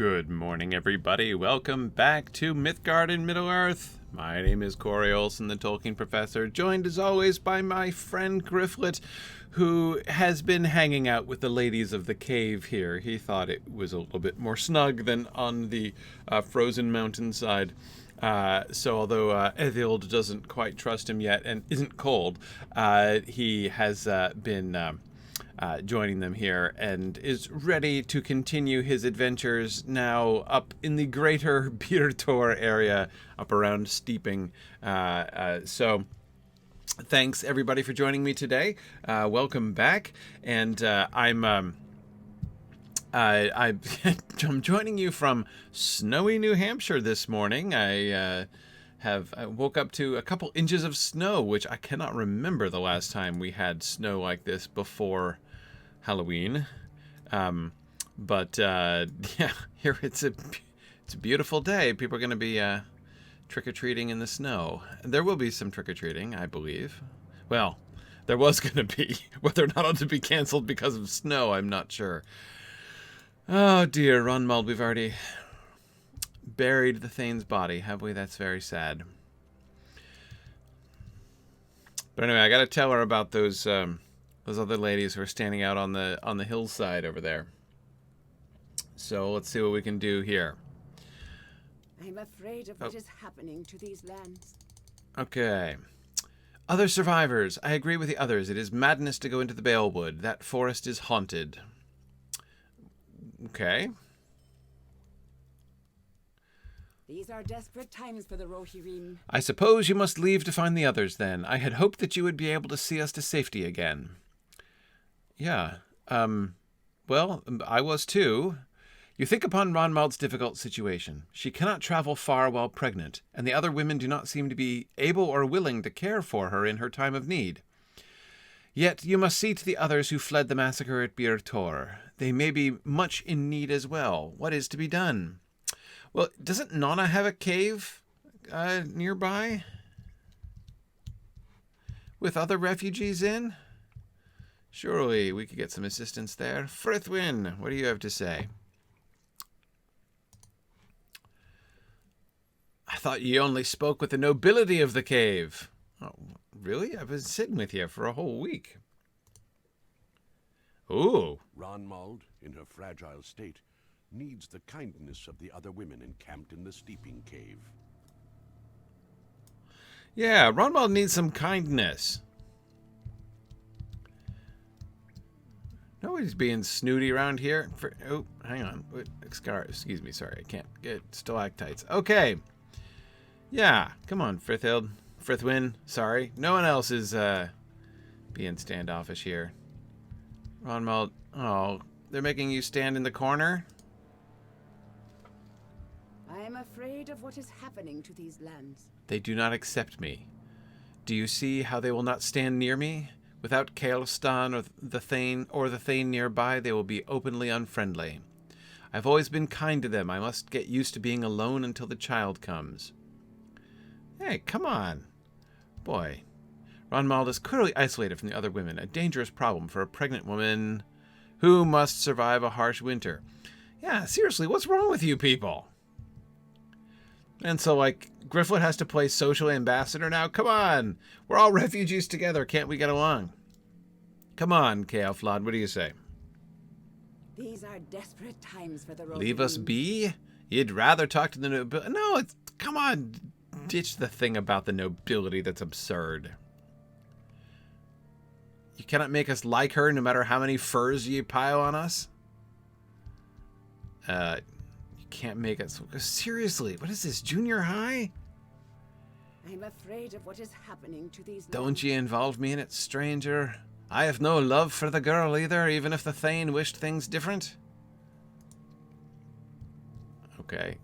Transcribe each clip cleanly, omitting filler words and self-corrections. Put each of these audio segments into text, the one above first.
Good morning, everybody. Welcome back to Mythgard in Middle-earth. My name is Corey Olsen, the Tolkien Professor, joined as always by my friend Gryfflet, who has been hanging out with the ladies of the cave here. He thought it was a little bit more snug than on the frozen mountainside. So although Ethild doesn't quite trust him yet and isn't cold, he has been joining them here and is ready to continue his adventures now up in the greater Byre Tor area, up around Steeping. So thanks everybody for joining me today. Welcome back, and I'm joining you from snowy New Hampshire this morning. I woke up to a couple inches of snow, which I cannot remember the last time we had snow like this before Halloween. But yeah, here it's a beautiful day. People are going to be trick-or-treating in the snow. There will be some trick-or-treating, I believe. Well, there was going to be. Whether or not it'll be canceled because of snow, I'm not sure. Oh dear, Ronmald, we've already buried the Thane's body, have we? That's very sad. But anyway, I got to tell her about those other ladies who are standing out on the hillside over there. So let's see what we can do here. I'm afraid of what is happening to these lands. Okay. Other survivors. I agree with the others. It is madness to go into the Balewood. That forest is haunted. Okay. These are desperate times for the Rohirrim. I suppose you must leave to find the others, then. I had hoped that you would be able to see us to safety again. Yeah. Well, I was too. You think upon Ronmald's difficult situation. She cannot travel far while pregnant, and the other women do not seem to be able or willing to care for her in her time of need. Yet you must see to the others who fled the massacre at Byre Tor. They may be much in need as well. What is to be done? Well, doesn't Nona have a cave nearby? With other refugees in? Surely we could get some assistance there. Frithwin, what do you have to say? I thought you only spoke with the nobility of the cave. Oh, really? I've been sitting with you for a whole week. Ooh. Ronmald, in her fragile state, needs the kindness of the other women encamped in the Steeping Cave. Yeah, Ronmald needs some kindness. Nobody's being snooty around here. Oh, hang on. Excuse me, sorry. I can't get stalactites. Okay. Yeah, come on, Frithwin. Sorry. No one else is being standoffish here. Ronmald. Oh, they're making you stand in the corner? I am afraid of what is happening to these lands. They do not accept me. Do you see how they will not stand near me? Without Caelstan or the Thane nearby, they will be openly unfriendly. I've always been kind to them. I must get used to being alone until the child comes. Hey, come on. Boy. Ronmald is clearly isolated from the other women, a dangerous problem for a pregnant woman who must survive a harsh winter. Yeah, seriously, what's wrong with you people? And so, like, Gryfflet has to play social ambassador now? Come on! We're all refugees together. Can't we get along? Come on, Caelflad, what do you say? These are desperate times for the Rohirrim. Leave us be? You'd rather talk to the nobility? No, come on. Ditch the thing about the nobility. That's absurd. You cannot make us like her no matter how many furs you pile on us? Can't make it. Seriously, what is this, junior high? I'm afraid of what is happening to these Don't lands. ye involve me in it, stranger. I have no love for the girl either, even if the Thane wished things different. Okay.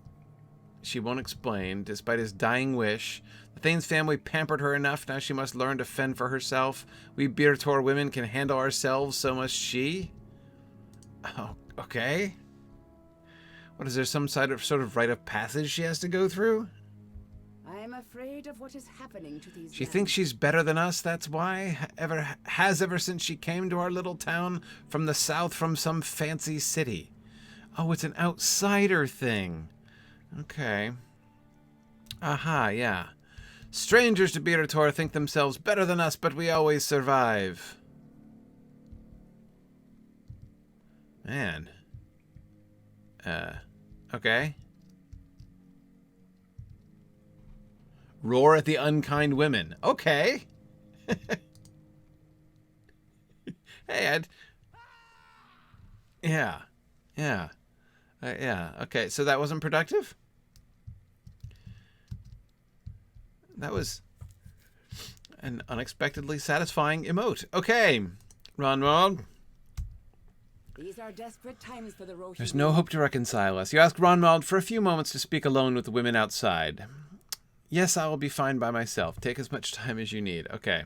She won't explain, despite his dying wish. The Thane's family pampered her enough, now she must learn to fend for herself. We Byre Tor women can handle ourselves, so must she. Oh, okay. What, is there some sort of rite of passage she has to go through? I am afraid of what is happening to these She lands. thinks she's better than us, that's why? Ever since she came to our little town from the south from some fancy city. Oh, it's an outsider thing. Okay. Aha, yeah. Strangers to Byre Tor think themselves better than us, but we always survive. Man. Okay. Roar at the unkind women. Okay. Hey, yeah. Yeah. Yeah. Okay, so that wasn't productive? That was an unexpectedly satisfying emote. Okay. Ronwald. These are desperate times for the Rohirrim. There's no hope to reconcile us. You ask Ronwald for a few moments to speak alone with the women outside. Yes, I will be fine by myself. Take as much time as you need. Okay.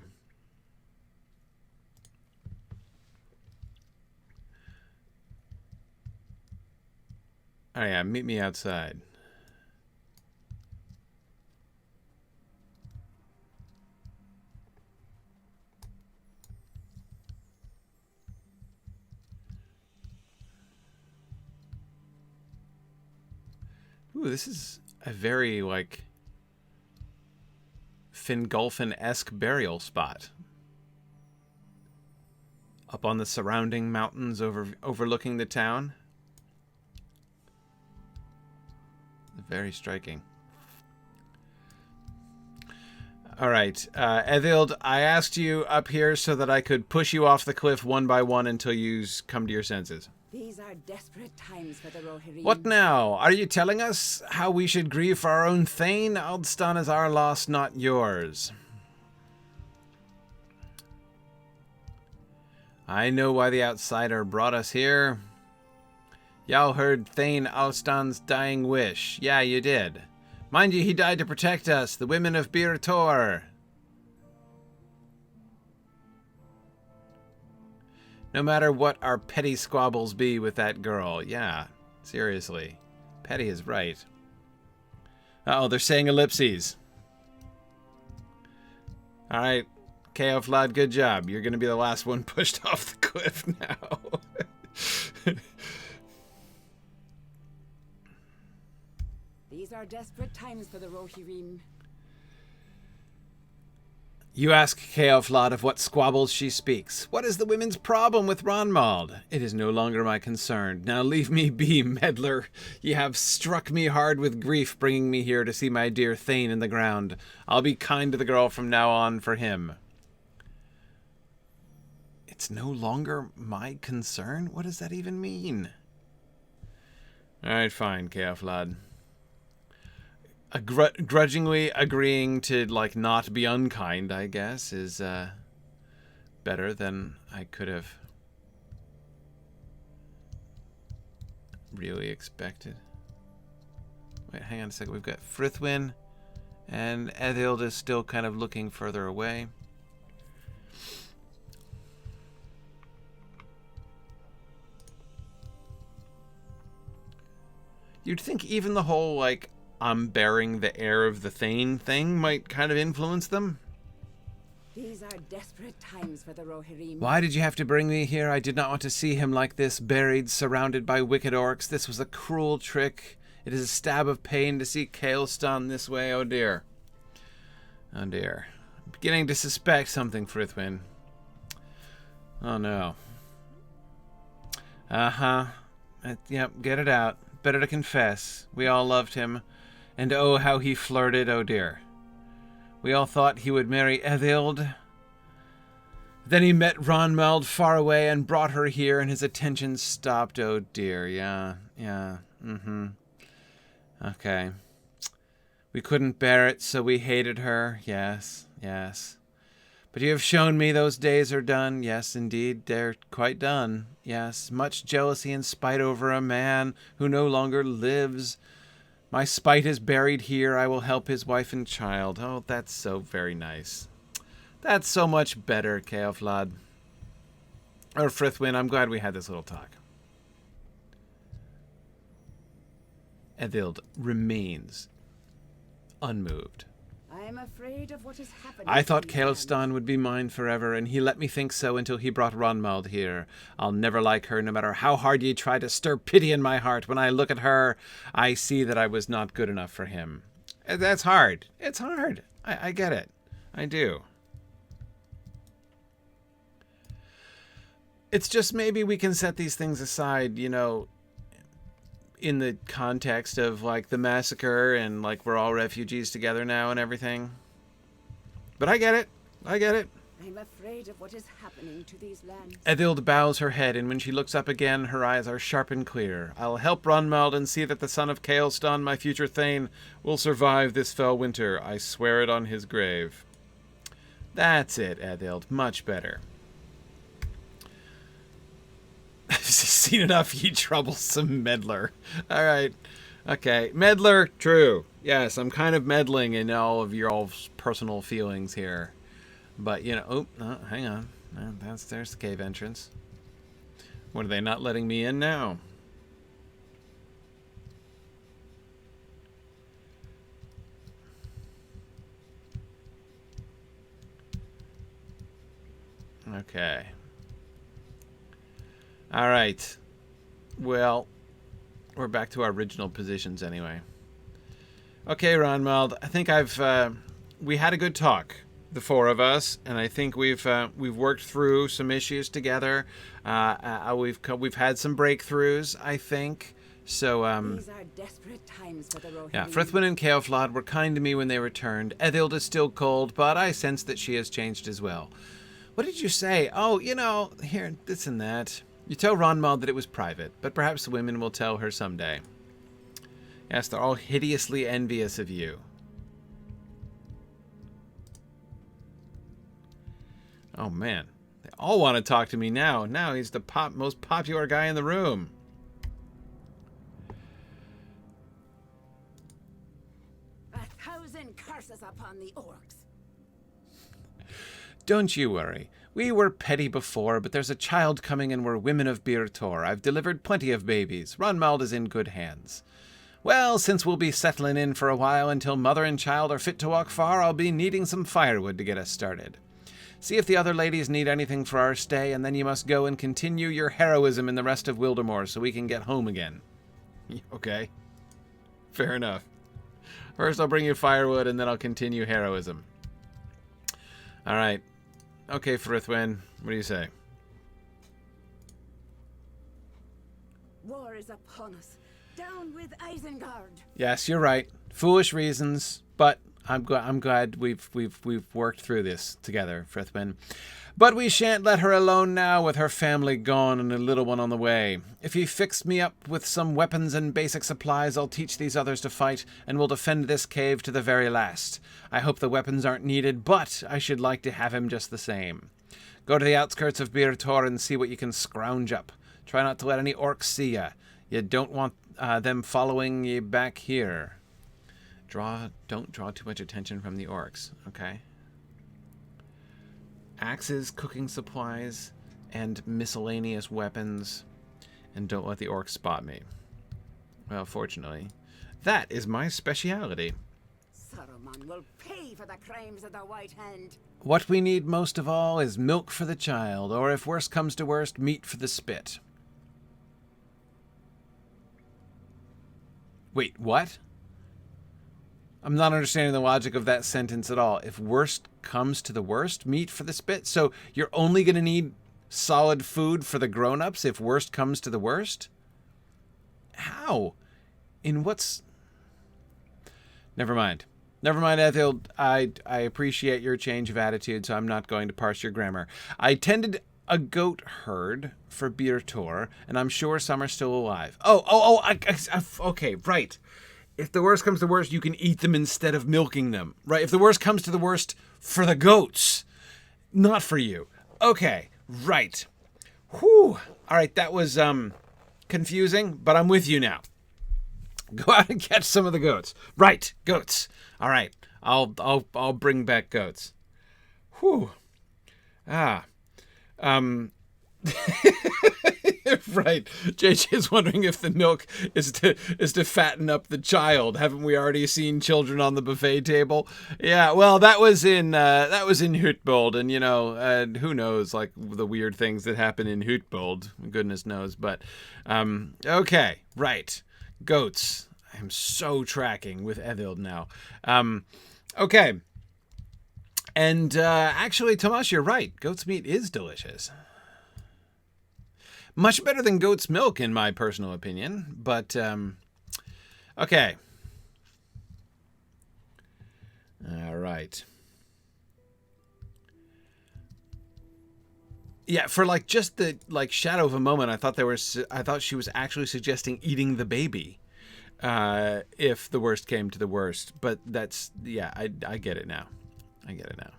Oh yeah, meet me outside. Ooh, this is a very, like, Fingolfin-esque burial spot. Up on the surrounding mountains overlooking the town. Very striking. Alright, Ethild, I asked you up here so that I could push you off the cliff one by one until you come to your senses. These are desperate times for the Rohirrim. What now? Are you telling us how we should grieve for our own Thane? Aldston is our loss, not yours. I know why the outsider brought us here. Y'all heard Thane Alstan's dying wish. Yeah, you did. Mind you, he died to protect us, the women of Byre Tor. No matter what our petty squabbles be with that girl. Yeah, seriously. Petty is right. Uh-oh, they're saying ellipses. Alright, Keoflad, good job. You're going to be the last one pushed off the cliff now. These are desperate times for the Rohirrim. You ask Keoflad of what squabbles she speaks. What is the women's problem with Ronmald? It is no longer my concern. Now leave me be, meddler. Ye have struck me hard with grief, bringing me here to see my dear Thane in the ground. I'll be kind to the girl from now on for him. It's no longer my concern? What does that even mean? Alright, fine, Keoflad. Grudgingly agreeing to, like, not be unkind, I guess, is better than I could have really expected. Wait, hang on a second. We've got Frithwin, and Ethild is still kind of looking further away. You'd think even the whole, like, I'm bearing the heir of the Thane thing might kind of influence them. These are desperate times for the Rohirrim. Why did you have to bring me here? I did not want to see him like this, buried, surrounded by wicked orcs. This was a cruel trick. It is a stab of pain to see Kaelstan this way. Oh dear. Oh dear. I'm beginning to suspect something, Frithwin. Oh no. Uh-huh. Yep, get it out. Better to confess. We all loved him. And oh, how he flirted, oh dear. We all thought he would marry Ethild. Then he met Ronmald far away and brought her here, and his attention stopped, oh dear. Yeah, okay. We couldn't bear it, so we hated her. Yes. But you have shown me those days are done. Yes, indeed, they're quite done. Yes, much jealousy and spite over a man who no longer lives. My spite is buried here. I will help his wife and child. Oh, that's so very nice. That's so much better, Keoflad. Or Frithwin, I'm glad we had this little talk. Ethild remains unmoved. I I'm afraid of what is happening. I thought to these lands. Kaelstan would be mine forever, and he let me think so until he brought Ronmald here. I'll never like her, no matter how hard ye try to stir pity in my heart. When I look at her, I see that I was not good enough for him. That's hard. It's hard. I get it. I do. It's just maybe we can set these things aside, you know, in the context of, like, the massacre and, like, we're all refugees together now and everything. But I get it. I get it. I'm afraid of what is happening to these lands. Ethild bows her head, and when she looks up again, her eyes are sharp and clear. I'll help Ronmald and see that the son of Kaelstan, my future Thane, will survive this fell winter. I swear it on his grave. That's it, Ethild. Much better. I've seen enough, ye troublesome meddler. All right. Okay. Meddler, true. Yes, I'm kind of meddling in all of your all's personal feelings here. But, you know, hang on. There's the cave entrance. What, are they not letting me in now? Okay. All right. Well, we're back to our original positions anyway. Okay, Ronmald, I think we had a good talk, the four of us, and I think we've worked through some issues together. We've had some breakthroughs, I think. So These are desperate times for the Rohan. yeah, Frithwin and Kaelflad were kind to me when they returned. Ethild is still cold, but I sense that she has changed as well. What did you say? Oh, you know, here, this and that. You tell Ronmald that it was private, but perhaps the women will tell her someday. Yes, they're all hideously envious of you. Oh, man. They all want to talk to me now. Now he's the most popular guy in the room. A thousand curses upon the Orcs. Don't you worry. We were petty before, but there's a child coming and we're women of Byre Tor. I've delivered plenty of babies. Ronmald is in good hands. Well, since we'll be settling in for a while until mother and child are fit to walk far, I'll be needing some firewood to get us started. See if the other ladies need anything for our stay, and then you must go and continue your heroism in the rest of Wildemore so we can get home again. Okay. Fair enough. First I'll bring you firewood, and then I'll continue heroism. All right. Okay, Frithwin, what do you say? War is upon us. Down with Isengard. Yes, you're right. Foolish reasons, but I'm glad we've worked through this together, Frithwin. But we shan't let her alone now, with her family gone and a little one on the way. If you fix me up with some weapons and basic supplies, I'll teach these others to fight, and we'll defend this cave to the very last. I hope the weapons aren't needed, but I should like to have him just the same. Go to the outskirts of Byre Tor and see what you can scrounge up. Try not to let any orcs see ya. You don't want them following you back here. Don't draw too much attention from the orcs, okay? Axes, cooking supplies, and miscellaneous weapons. And don't let the orcs spot me. Well, fortunately, that is my speciality. Saruman will pay for the crimes of the White Hand. What we need most of all is milk for the child, or if worst comes to worst, meat for the spit. Wait, what? I'm not understanding the logic of that sentence at all. If worst comes to the worst, meat for the spit? So you're only going to need solid food for the grown-ups if worst comes to the worst? How? In what's... Never mind. Never mind, Ethild. I appreciate your change of attitude, so I'm not going to parse your grammar. I tended a goat herd for Byre Tor, and I'm sure some are still alive. Okay, right. If the worst comes to worst, you can eat them instead of milking them, right? If the worst comes to the worst, for the goats, not for you. Okay, right. Whew. All right, that was confusing, but I'm with you now. Go out and catch some of the goats. Right, goats. All right, I'll bring back goats. Whew. Right. JJ is wondering if the milk is to fatten up the child. Haven't we already seen children on the buffet table? Yeah. Well, that was in Hootbold, and who knows, like the weird things that happen in Hootbold. Goodness knows. But okay, right. Goats. I'm so tracking with Ethild now. Okay. And actually, Tomas, you're right. Goat's meat is delicious. Much better than goat's milk, in my personal opinion. But, okay. All right. Yeah, for like just the shadow of a moment, I thought she was actually suggesting eating the baby, if the worst came to the worst. But that's, yeah, I get it now. I get it now.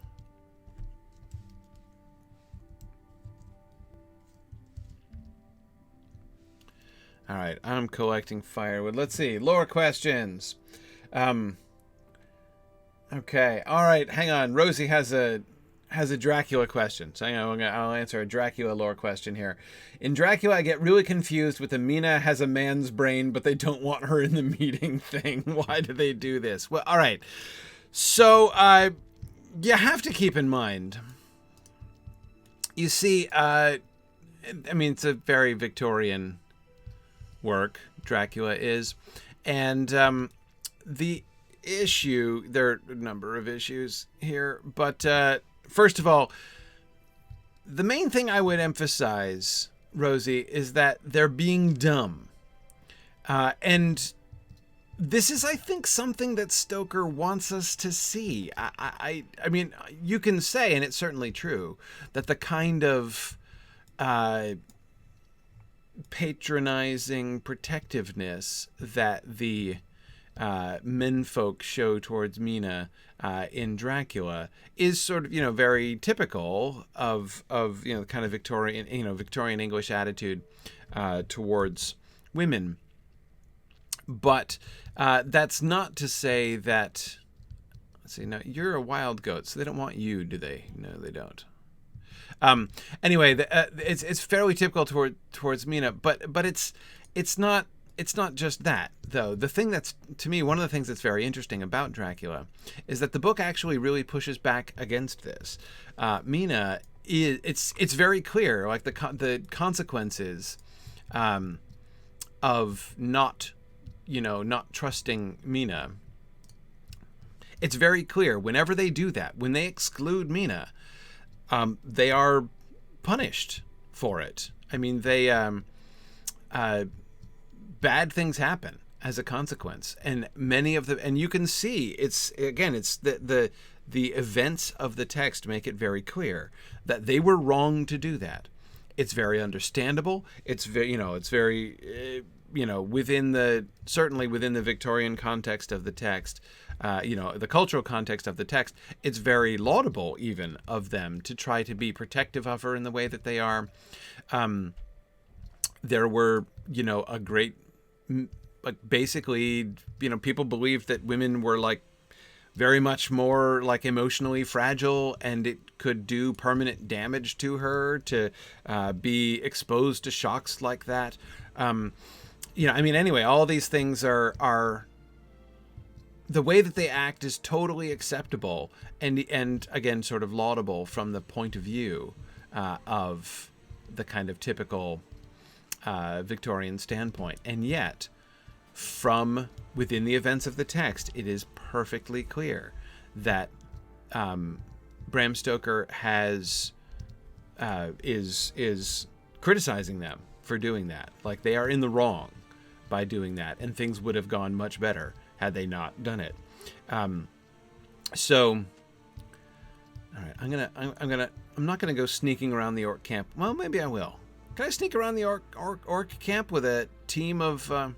All right, I'm collecting firewood. Let's see, lore questions. Okay, all right, hang on. Rosie has a Dracula question. So I'll answer a Dracula lore question here. In Dracula, I get really confused with the Mina has a man's brain, but they don't want her in the meeting thing. Why do they do this? Well, all right. So you have to keep in mind. You see, I mean, it's a very Victorian work, Dracula is, and the issue, there are a number of issues here, but first of all, the main thing I would emphasize, Rosie, is that they're being dumb, and this is, I think, something that Stoker wants us to see. I mean, you can say, and it's certainly true, that the kind of patronizing protectiveness that the menfolk show towards Mina in Dracula is sort of, very typical of kind of Victorian English attitude towards women. But that's not to say that, let's see, no, you're a wild goat, so they don't want you, do they? No, they don't. Anyway, it's fairly typical towards Mina, but it's not just that, though. The thing that's, to me, one of the things that's very interesting about Dracula is that the book actually really pushes back against this. Mina is, it's very clear, like the consequences of not trusting Mina. It's very clear whenever they do that, when they exclude Mina, they are punished for it. I mean, they bad things happen as a consequence, and many of and you can see it's the events of the text make it very clear that they were wrong to do that. It's very understandable. It's very certainly within the Victorian context of the text. The cultural context of the text, it's very laudable even of them to try to be protective of her in the way that they are. There were, a great, like, basically, people believed that women were like very much more like emotionally fragile, and it could do permanent damage to her to be exposed to shocks like that. Anyway, all these things are the way that they act is totally acceptable and again, sort of laudable from the point of view of the kind of typical Victorian standpoint. And yet, from within the events of the text, it is perfectly clear that Bram Stoker is criticizing them for doing that. Like, they are in the wrong by doing that, and things would have gone much better had they not done it. So, all right, I'm not gonna go sneaking around the orc camp. Well, maybe I will. Can I sneak around the orc camp with a team of? Oh,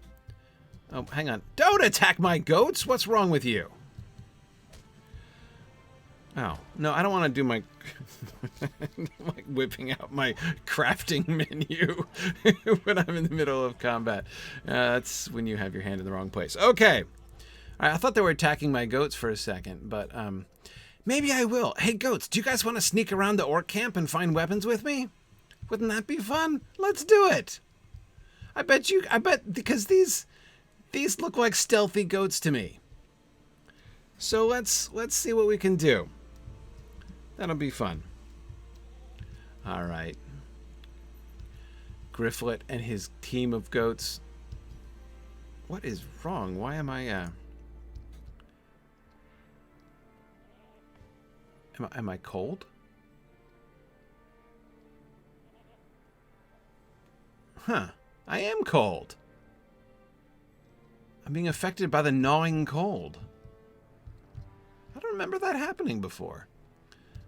hang on! Don't attack my goats! What's wrong with you? Oh no, I don't want to do my like whipping out my crafting menu when I'm in the middle of combat. That's when you have your hand in the wrong place. Okay. I thought they were attacking my goats for a second, but maybe I will. Hey, goats, do you guys want to sneak around the orc camp and find weapons with me? Wouldn't that be fun? Let's do it. I bet because these look like stealthy goats to me. So let's see what we can do. That'll be fun. All right. Gryfflet and his team of goats. What is wrong? Why am I am I cold? Huh. I am cold. I'm being affected by the gnawing cold. I don't remember that happening before.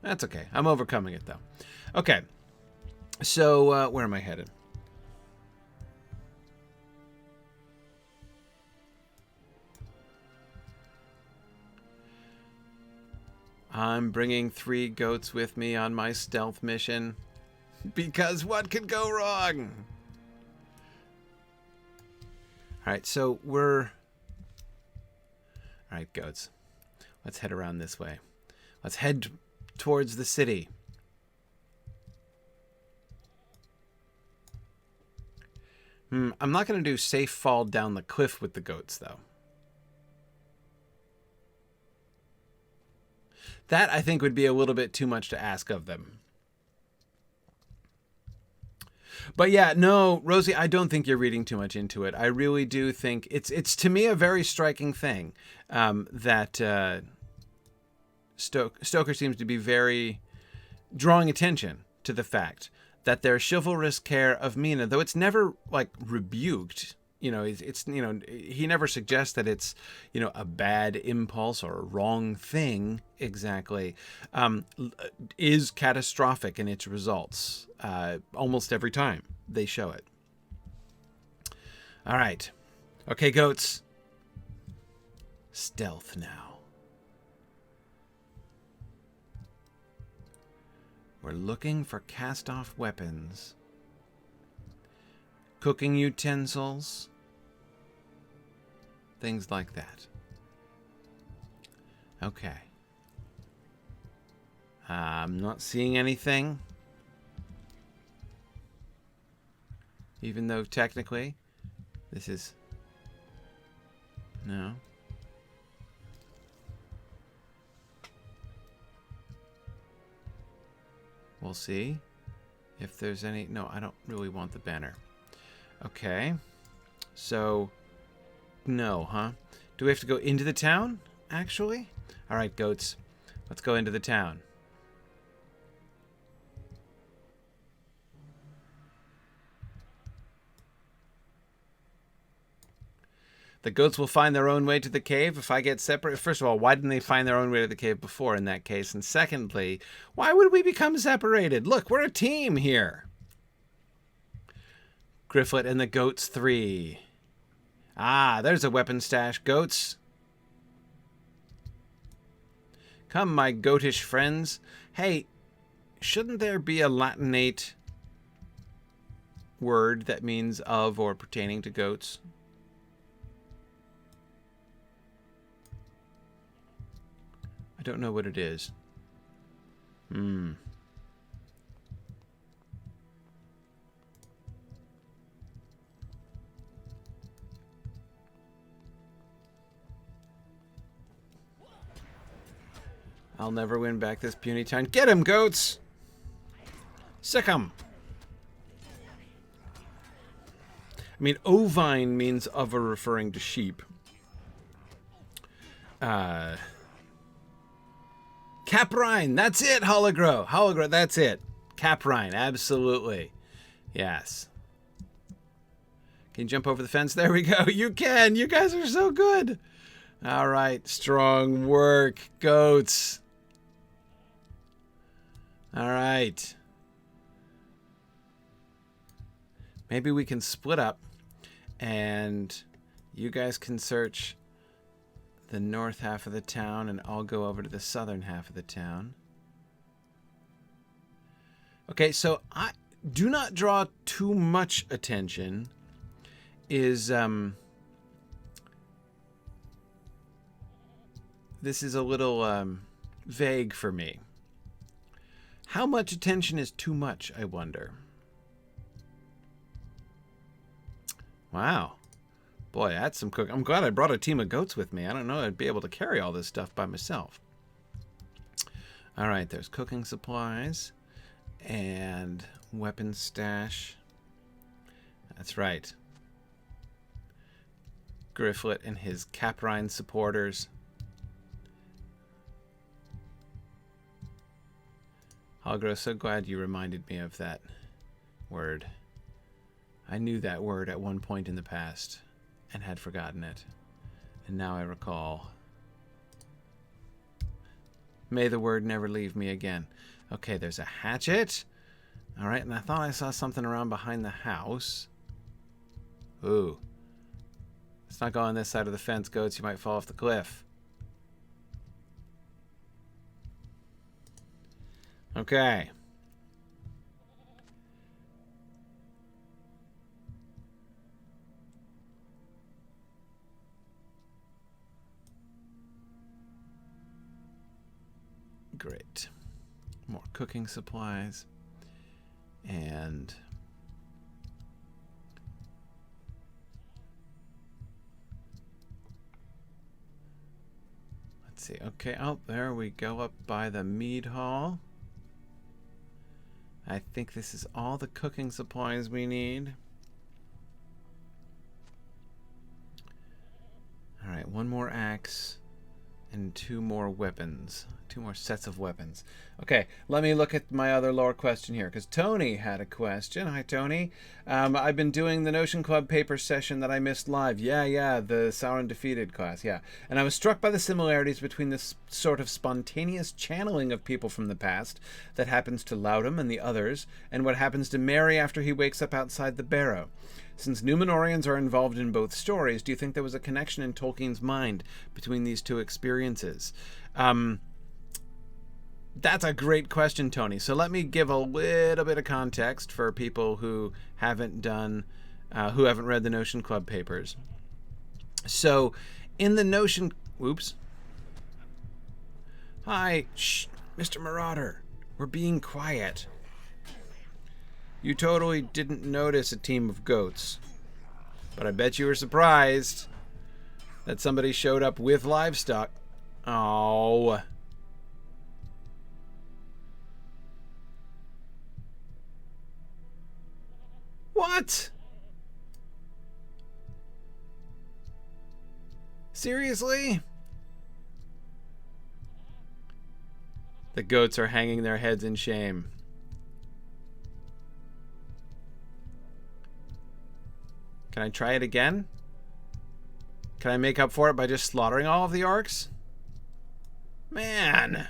That's okay. I'm overcoming it, though. Okay. So, where am I headed? I'm bringing 3 goats with me on my stealth mission. Because what could go wrong? Alright, so we're... Alright, goats. Let's head around this way. Let's head towards the city. I'm not going to do safe fall down the cliff with the goats, though. That, I think, would be a little bit too much to ask of them. But yeah, no, Rosie, I don't think you're reading too much into it. I really do think it's to me a very striking thing that Stoker seems to be very drawing attention to the fact that their chivalrous care of Mina, though it's never like rebuked, you know, it's you know, he never suggests that it's, you know, a bad impulse or a wrong thing exactly, is catastrophic in its results almost every time they show it. All right. Okay, goats. Stealth now. We're looking for cast-off weapons, cooking utensils, things like that. Okay. I'm not seeing anything, even though technically this is... No. We'll see if there's any... No, I don't really want the banner. Okay. So, no, huh? Do we have to go into the town, actually? All right, goats. Let's go into the town. The goats will find their own way to the cave if I get separate. First of all, why didn't they find their own way to the cave before in that case? And secondly, why would we become separated? Look, we're a team here. Gryfflet and the goats 3. Ah, there's a weapon stash, goats. Come, my goatish friends. Hey, shouldn't there be a Latinate word that means of or pertaining to goats? I don't know what it is. I'll never win back this puny town. Get him, goats! Sick 'em! I mean, ovine means of or referring to sheep. Caprine, that's it, Hologro. Hologro, that's it. Caprine, absolutely. Yes. Can you jump over the fence? There we go. You can. You guys are so good. All right. Strong work, goats. All right. Maybe we can split up and you guys can search the north half of the town and I'll go over to the southern half of the town. Okay, so I do not draw too much attention is this is a little vague for me. How much attention is too much, I wonder? Wow. Boy, that's some cook. I'm glad I brought a team of goats with me. I don't know I'd be able to carry all this stuff by myself. All right, there's cooking supplies and weapon stash. That's right. Gryfflet and his Caprine supporters. Hogro, so glad you reminded me of that word. I knew that word at one point in the past and had forgotten it. And now I recall. May the word never leave me again. Okay, there's a hatchet. All right, and I thought I saw something around behind the house. Ooh. Let's not go on this side of the fence, goats. You might fall off the cliff. Okay. Great. More cooking supplies. And let's see. Okay, oh, there we go up by the mead hall. I think this is all the cooking supplies we need. All right, one more axe and two more weapons. Two more sets of weapons. Okay, let me look at my other lore question here, because Tony had a question. Hi, Tony. I've been doing the Notion Club paper session that I missed live. Yeah, the Sauron Defeated class, yeah. And I was struck by the similarities between this sort of spontaneous channeling of people from the past that happens to Loudham and the others, and what happens to Merry after he wakes up outside the Barrow. Since Numenorians are involved in both stories, do you think there was a connection in Tolkien's mind between these two experiences? That's a great question, Tony. So let me give a little bit of context for people who haven't read the Notion Club papers. So, in the Notion... Oops. Hi, shh, Mr. Marauder. We're being quiet. You totally didn't notice a team of goats. But I bet you were surprised that somebody showed up with livestock. Oh... What? Seriously? The goats are hanging their heads in shame. Can I try it again? Can I make up for it by just slaughtering all of the orcs? Man!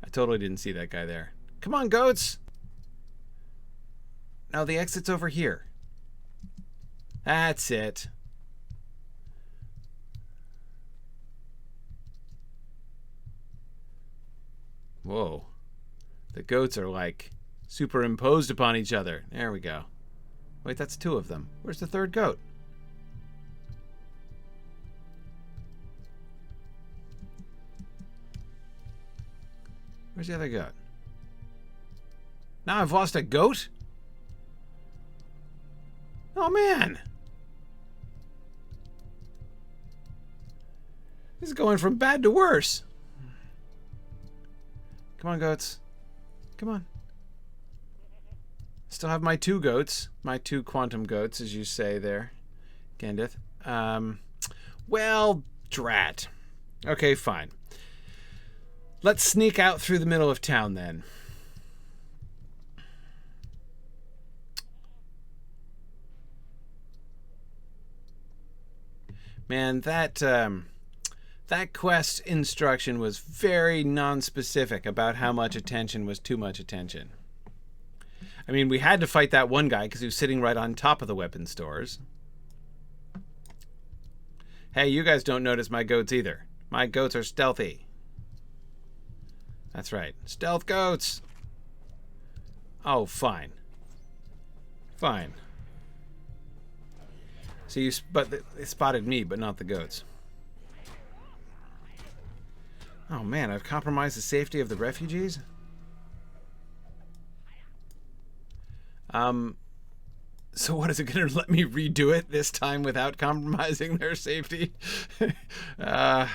I totally didn't see that guy there. Come on, goats! No, the exit's over here. That's it. Whoa. The goats are like superimposed upon each other. There we go. Wait, that's two of them. Where's the third goat? Where's the other goat? Now I've lost a goat? Oh, man. This is going from bad to worse. Come on, goats. Come on. Still have my two goats. My two quantum goats, as you say there, Gandith. Well, drat. Okay, fine. Let's sneak out through the middle of town, then. Man, that quest instruction was very non-specific about how much attention was too much attention. I mean, we had to fight that one guy because he was sitting right on top of the weapon stores. Hey, you guys don't notice my goats either. My goats are stealthy. That's right. Stealth goats! Oh, fine. Fine. So they spotted me, but not the goats. Oh man, I've compromised the safety of the refugees? So what, is it going to let me redo it this time without compromising their safety? Oh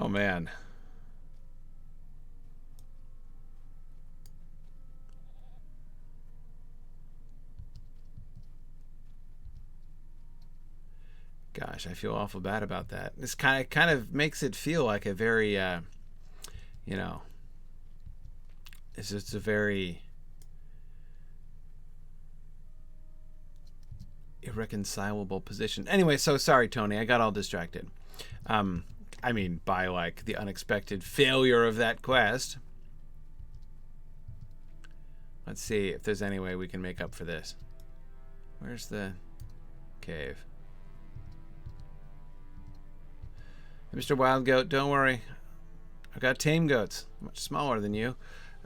man. Gosh, I feel awful bad about that. This kind of makes it feel like a very, you know, it's just a very irreconcilable position. Anyway, so sorry, Tony, I got all distracted. I mean, by like the unexpected failure of that quest. Let's see if there's any way we can make up for this. Where's the cave? Mr. Wild Goat, don't worry. I've got tame goats, much smaller than you.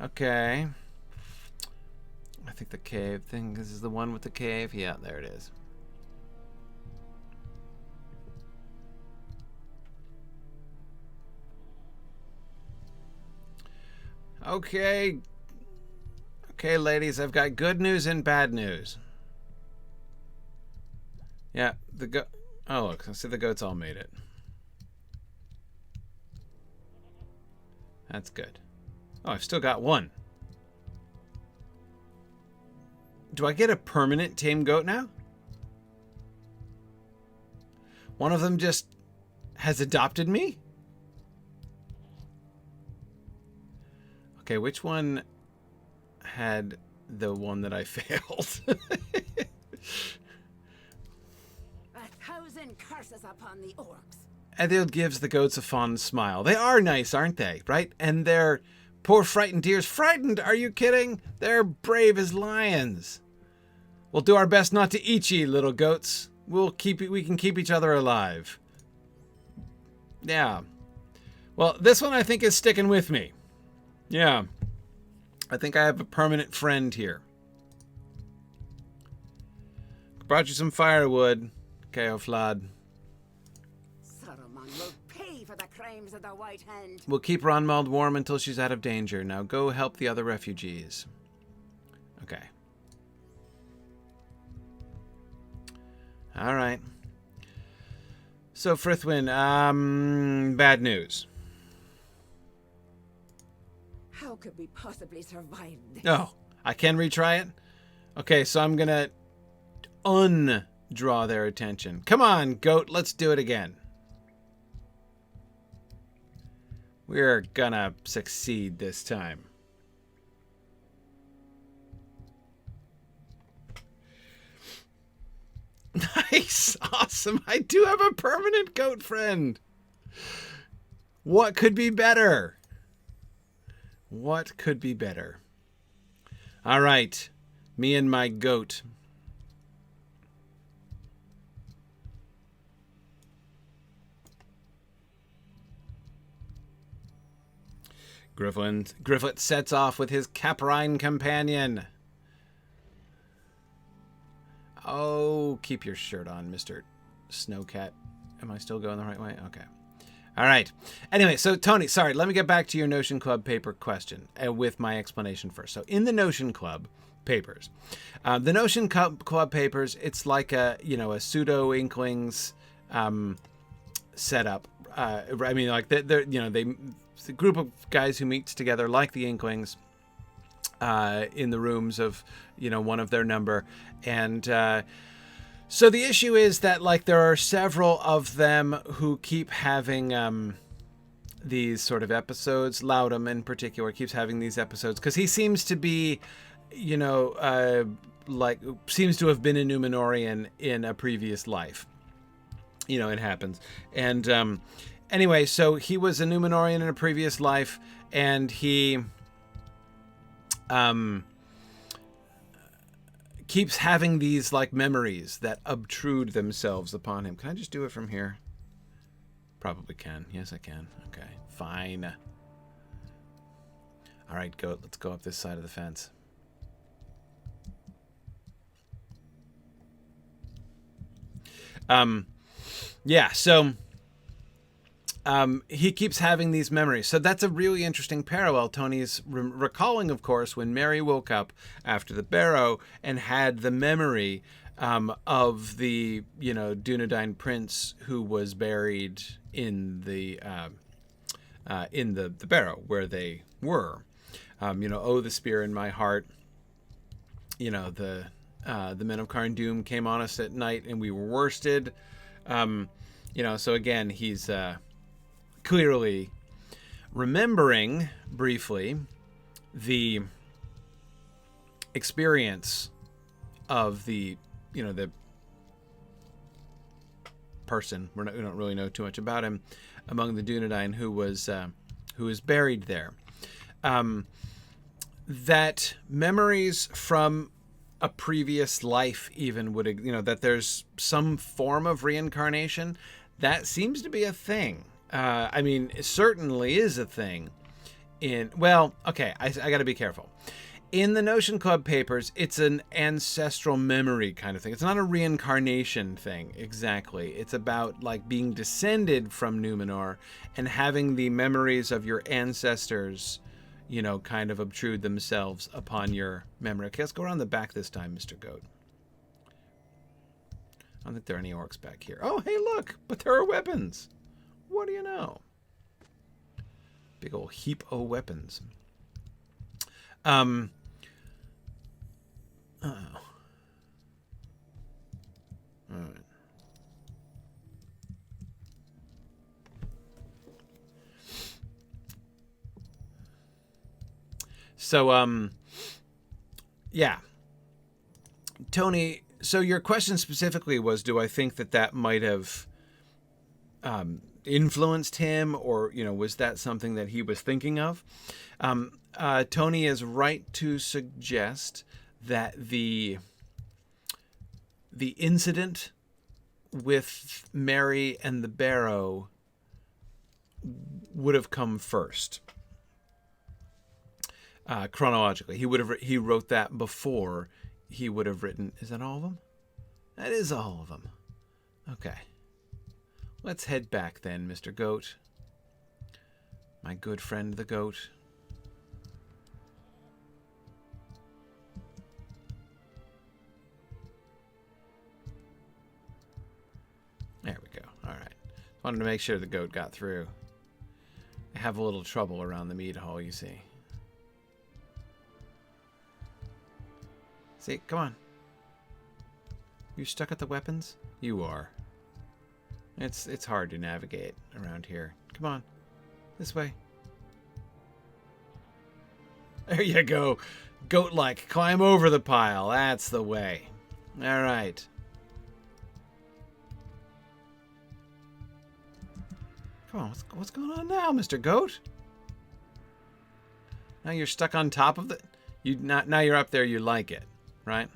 Okay. I think the cave thing, this is the one with the cave. Yeah, there it is. Okay. Okay, ladies, I've got good news and bad news. Yeah, oh, look, I see the goats all made it. That's good. Oh, I've still got one. Do I get a permanent tame goat now? One of them just has adopted me? Okay, which one had the one that I failed? 1,000 curses upon the orcs. Adil gives the goats a fond smile. They are nice, aren't they? Right? And they're poor frightened deers. Frightened? Are you kidding? They're brave as lions. We'll do our best not to eat ye, little goats. We can keep each other alive. Yeah. Well, this one I think is sticking with me. Yeah. I think I have a permanent friend here. Brought you some firewood, Keoflad. Saruman will pay for the crimes of the White Hand. We'll keep Ronmald warm until she's out of danger. Now go help the other refugees. Okay. All right. So, Frithwin, bad news. How could we possibly survive this? Oh, I can retry it? Okay, so I'm going to undraw their attention. Come on, goat, let's do it again. We're gonna succeed this time. Nice! Awesome! I do have a permanent goat friend! What could be better? What could be better? Alright. Me and my goat. Gryfflet sets off with his caprine companion. Oh, keep your shirt on, Mr. Snowcat. Am I still going the right way? Okay. All right. Anyway, so Tony, sorry, let me get back to your Notion Club paper question with my explanation first. So in the Notion Club papers, the Notion Club papers, it's like a pseudo Inklings setup. I mean, like they're it's a group of guys who meets together like the Inklings in the rooms of one of their number, and so the issue is that like there are several of them who keep having these sort of episodes. Loudham in particular keeps having these episodes because he seems to be seems to have been a Numenorian in a previous life. It happens. And anyway, so he was a Numenorian in a previous life, and he keeps having these like memories that obtrude themselves upon him. Can I just do it from here? Probably can. Yes, I can. Okay, fine. All right, goat, let's go up this side of the fence. Yeah, so he keeps having these memories. So that's a really interesting parallel. Tony's recalling, of course, when Mary woke up after the barrow and had the memory of the, Dunedain prince who was buried in the barrow where they were. Oh, the spear in my heart. The men of Carn Dûm came on us at night and we were worsted. So again, he's clearly remembering briefly the experience of the person, we don't really know too much about him, among the Dunedain who was buried there. That memories from a previous life even would, that there's some form of reincarnation, that seems to be a thing. It certainly is a thing. I got to be careful. In the Notion Club papers, it's an ancestral memory kind of thing. It's not a reincarnation thing, exactly. It's about, like, being descended from Numenor and having the memories of your ancestors, kind of obtrude themselves upon your memory. Okay, let's go around the back this time, Mr. Goat. I don't think there are any orcs back here. Oh, hey, look! But there are weapons! What do you know? Big old heap of weapons. Oh. All right. So, yeah. Tony, so your question specifically was, do I think that might have influenced him, or, was that something that he was thinking of? Tony is right to suggest that the incident with Mary and the Barrow would have come first. Chronologically, he wrote that before he would have written. Is that all of them? That is all of them. Okay. Let's head back then, Mr. Goat. My good friend, the goat. There we go. All right. Wanted to make sure the goat got through. I have a little trouble around the mead hall, you see. See, come on. You stuck at the weapons? You are. It's hard to navigate around here. Come on. This way. There you go. Goat-like. Climb over the pile. That's the way. All right. Come on. What's going on now, Mr. Goat? Now you're stuck on top of the... Now you're up there, you like it, right?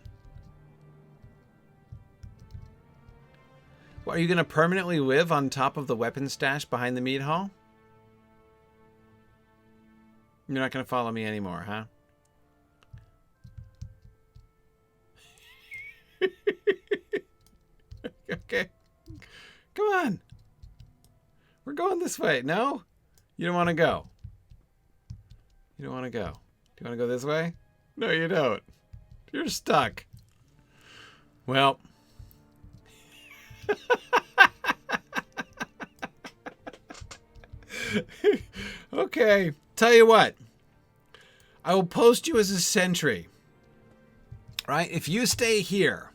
What, are you going to permanently live on top of the weapon stash behind the mead hall? You're not going to follow me anymore, huh? Okay. Come on. We're going this way. No? You don't want to go. You don't want to go. Do you want to go this way? No, you don't. You're stuck. Well. Okay. Tell you what. I will post you as a sentry. Right? If you stay here,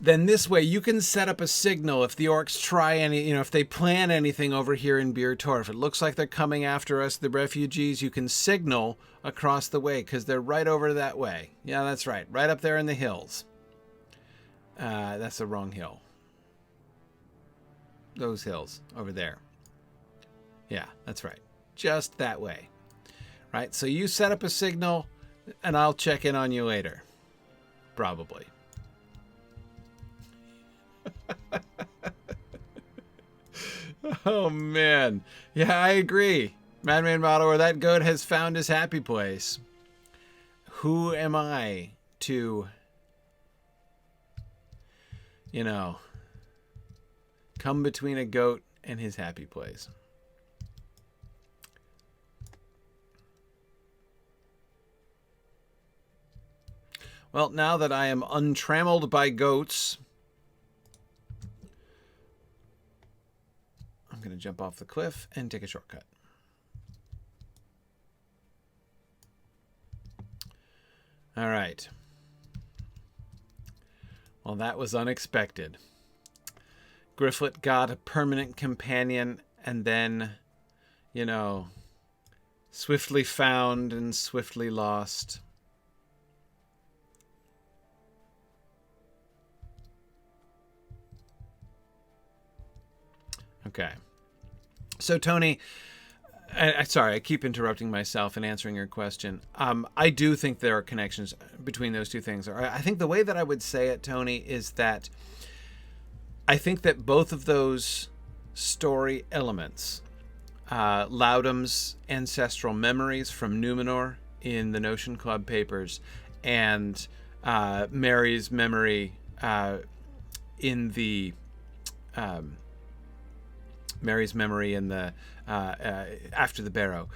then this way you can set up a signal if the orcs try any, if they plan anything over here in Byre Tor. If it looks like they're coming after us, the refugees, you can signal across the way because they're right over that way. Yeah, that's right. Right up there in the hills. That's the wrong hill. Those hills over there. Yeah, that's right. Just that way. Right? So you set up a signal and I'll check in on you later. Probably. Oh, man. Yeah, I agree. Madman Modeler, that goat has found his happy place. Who am I to, come between a goat and his happy place? Well, now that I am untrammeled by goats, I'm going to jump off the cliff and take a shortcut. All right. Well, that was unexpected. Gryfflet got a permanent companion and then, you know, swiftly found and swiftly lost. Okay. So, Tony, sorry, I keep interrupting myself in answering your question. I do think there are connections between those two things. I think the way that I would say it, Tony, is that I think that both of those story elements, Loudham's ancestral memories from Numenor in the Notion Club papers, and Mary's memory in the after the Barrow,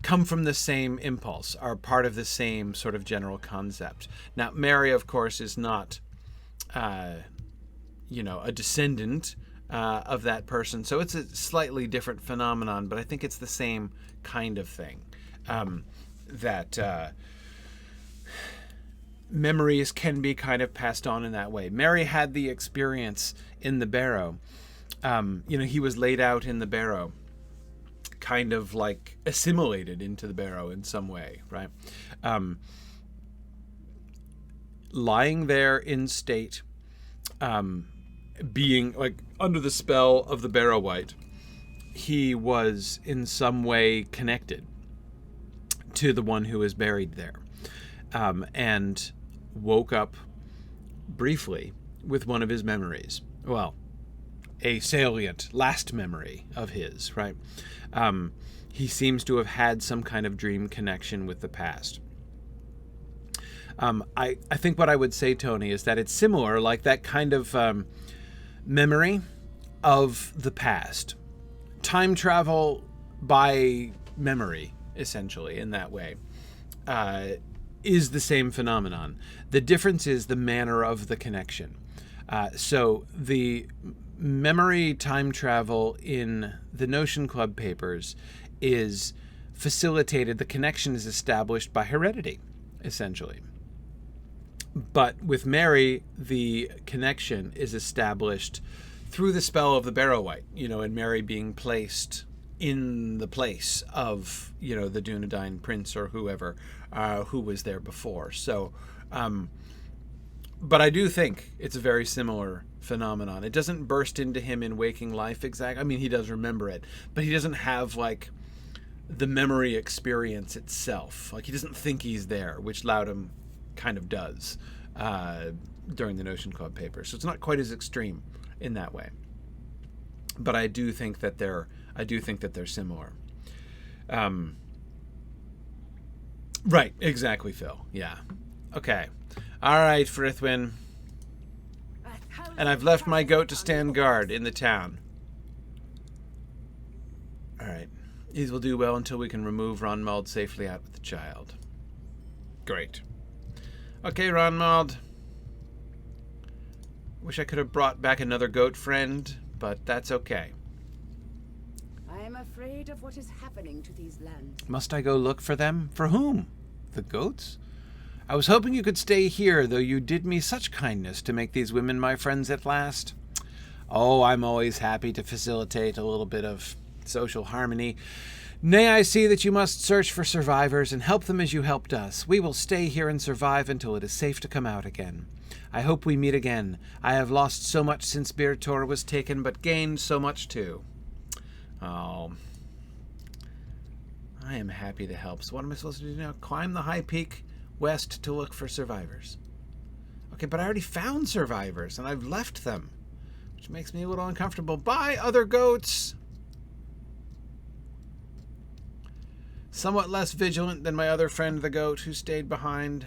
come from the same impulse, are part of the same sort of general concept. Now, Mary, of course, is not, a descendant of that person, so it's a slightly different phenomenon, but I think it's the same kind of thing. That memories can be kind of passed on in that way. Mary had the experience in the Barrow. He was laid out in the Barrow, kind of like assimilated into the Barrow in some way, right? Lying there in state, being like under the spell of the Barrow-wight, he was in some way connected to the one who was buried there, and woke up briefly with one of his memories. Well, a salient last memory of his, right? He seems to have had some kind of dream connection with the past. I think what I would say, Tony, is that it's similar, like that kind of memory of the past. Time travel by memory, essentially, in that way, is the same phenomenon. The difference is the manner of the connection. So the memory time travel in the Notion Club papers is facilitated, the connection is established by heredity, essentially. But with Mary, the connection is established through the spell of the Barrow-wight, and Mary being placed in the place of, the Dunedain prince or whoever who was there before. So, but I do think it's a very similar phenomenon. It doesn't burst into him in waking life exactly. I mean, he does remember it, but he doesn't have like the memory experience itself. Like he doesn't think he's there, which Loudham kind of does during the Notion Club paper. So it's not quite as extreme in that way. But I do think that they're similar. Right, exactly, Phil. Yeah. Okay. All right, Frithwin. And I've left my goat to stand guard in the town. All right. These will do well until we can remove Ronmald safely out with the child. Great. Okay, Ronmald. Wish I could have brought back another goat friend, but that's okay. I am afraid of what is happening to these lands. Must I go look for them? For whom? The goats? I was hoping you could stay here, though you did me such kindness to make these women my friends at last. Oh, I'm always happy to facilitate a little bit of social harmony. Nay, I see that you must search for survivors and help them as you helped us. We will stay here and survive until it is safe to come out again. I hope we meet again. I have lost so much since Byre Tor was taken, but gained so much too. Oh, I am happy to help. So what am I supposed to do now? Climb the high peak west to look for survivors. Okay, but I already found survivors, and I've left them, which makes me a little uncomfortable. Bye, other goats! Somewhat less vigilant than my other friend the goat, who stayed behind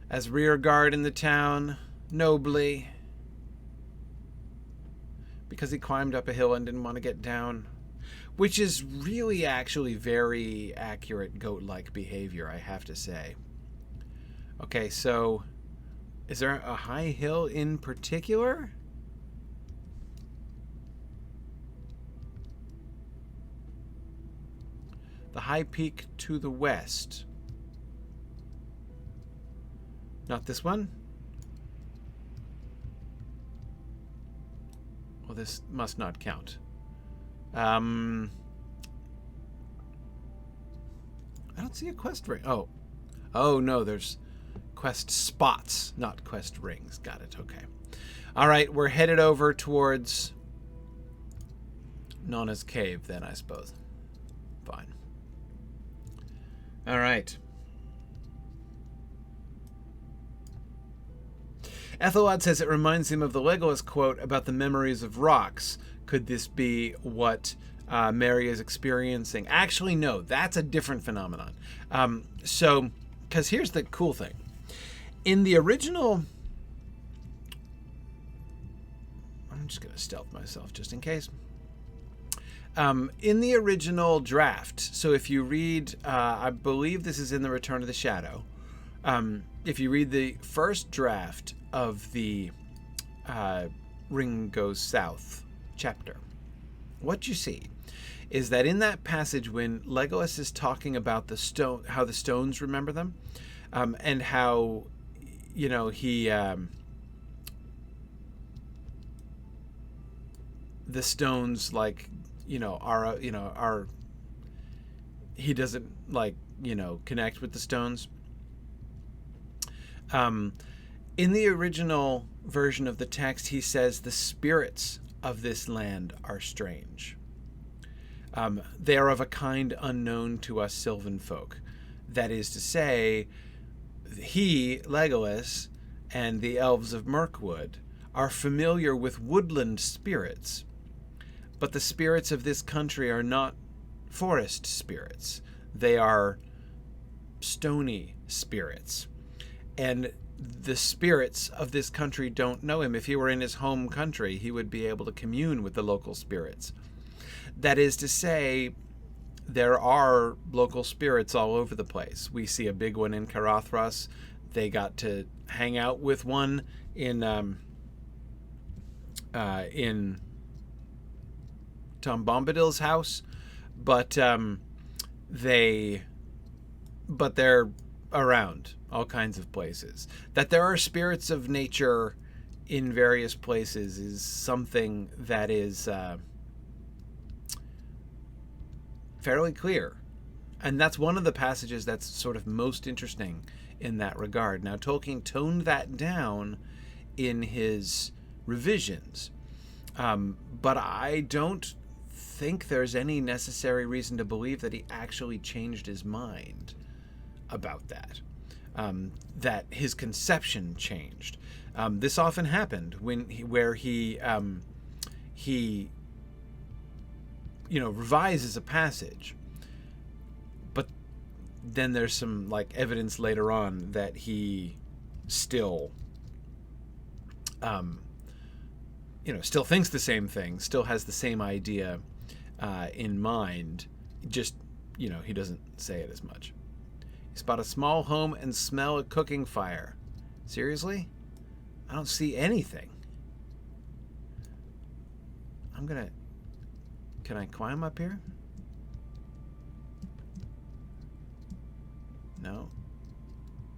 as rear guard in the town, nobly, because he climbed up a hill and didn't want to get down, which is really actually very accurate goat-like behavior, I have to say. Okay, so Is there a high hill in particular? The high peak to the west. Not this one? Well, this must not count. I don't see a quest ring. Oh. Oh, no, there's quest spots, not quest rings. Got it, okay. All right, we're headed over towards Nona's cave then, I suppose. Fine. All right. Ethelwad says it reminds him of the Legolas quote about the memories of rocks. Could this be what Mary is experiencing? Actually, no. That's a different phenomenon. Because here's the cool thing. In the original... I'm just going to stealth myself just in case. In the original draft, so if you read, I believe this is in the Return of the Shadow, if you read the first draft of the Ring Goes South chapter, what you see is that in that passage when Legolas is talking about the stone, how the stones remember them, and how, you know, he... the stones, like, you know, are he doesn't, like, you know, connect with the stones. In the original version of the text, he says the spirits of this land are strange. They are of a kind unknown to us sylvan folk. That is to say, he, Legolas, and the elves of Mirkwood are familiar with woodland spirits. But the spirits of this country are not forest spirits. They are stony spirits. And the spirits of this country don't know him. If he were in his home country, he would be able to commune with the local spirits. That is to say, there are local spirits all over the place. We see a big one in Carothras. They got to hang out with one in Tom Bombadil's house, but they're around all kinds of places. That there are spirits of nature in various places is something that is fairly clear, and that's one of the passages that's sort of most interesting in that regard. Now, Tolkien toned that down in his revisions, but I don't think there's any necessary reason to believe that he actually changed his mind about that. That his conception changed. This often happened where he revises a passage, but then there's some, like, evidence later on that he still still thinks the same thing, still has the same idea in mind, just, he doesn't say it as much. You spot a small home and smell a cooking fire. Seriously? I don't see anything. Can I climb up here? No.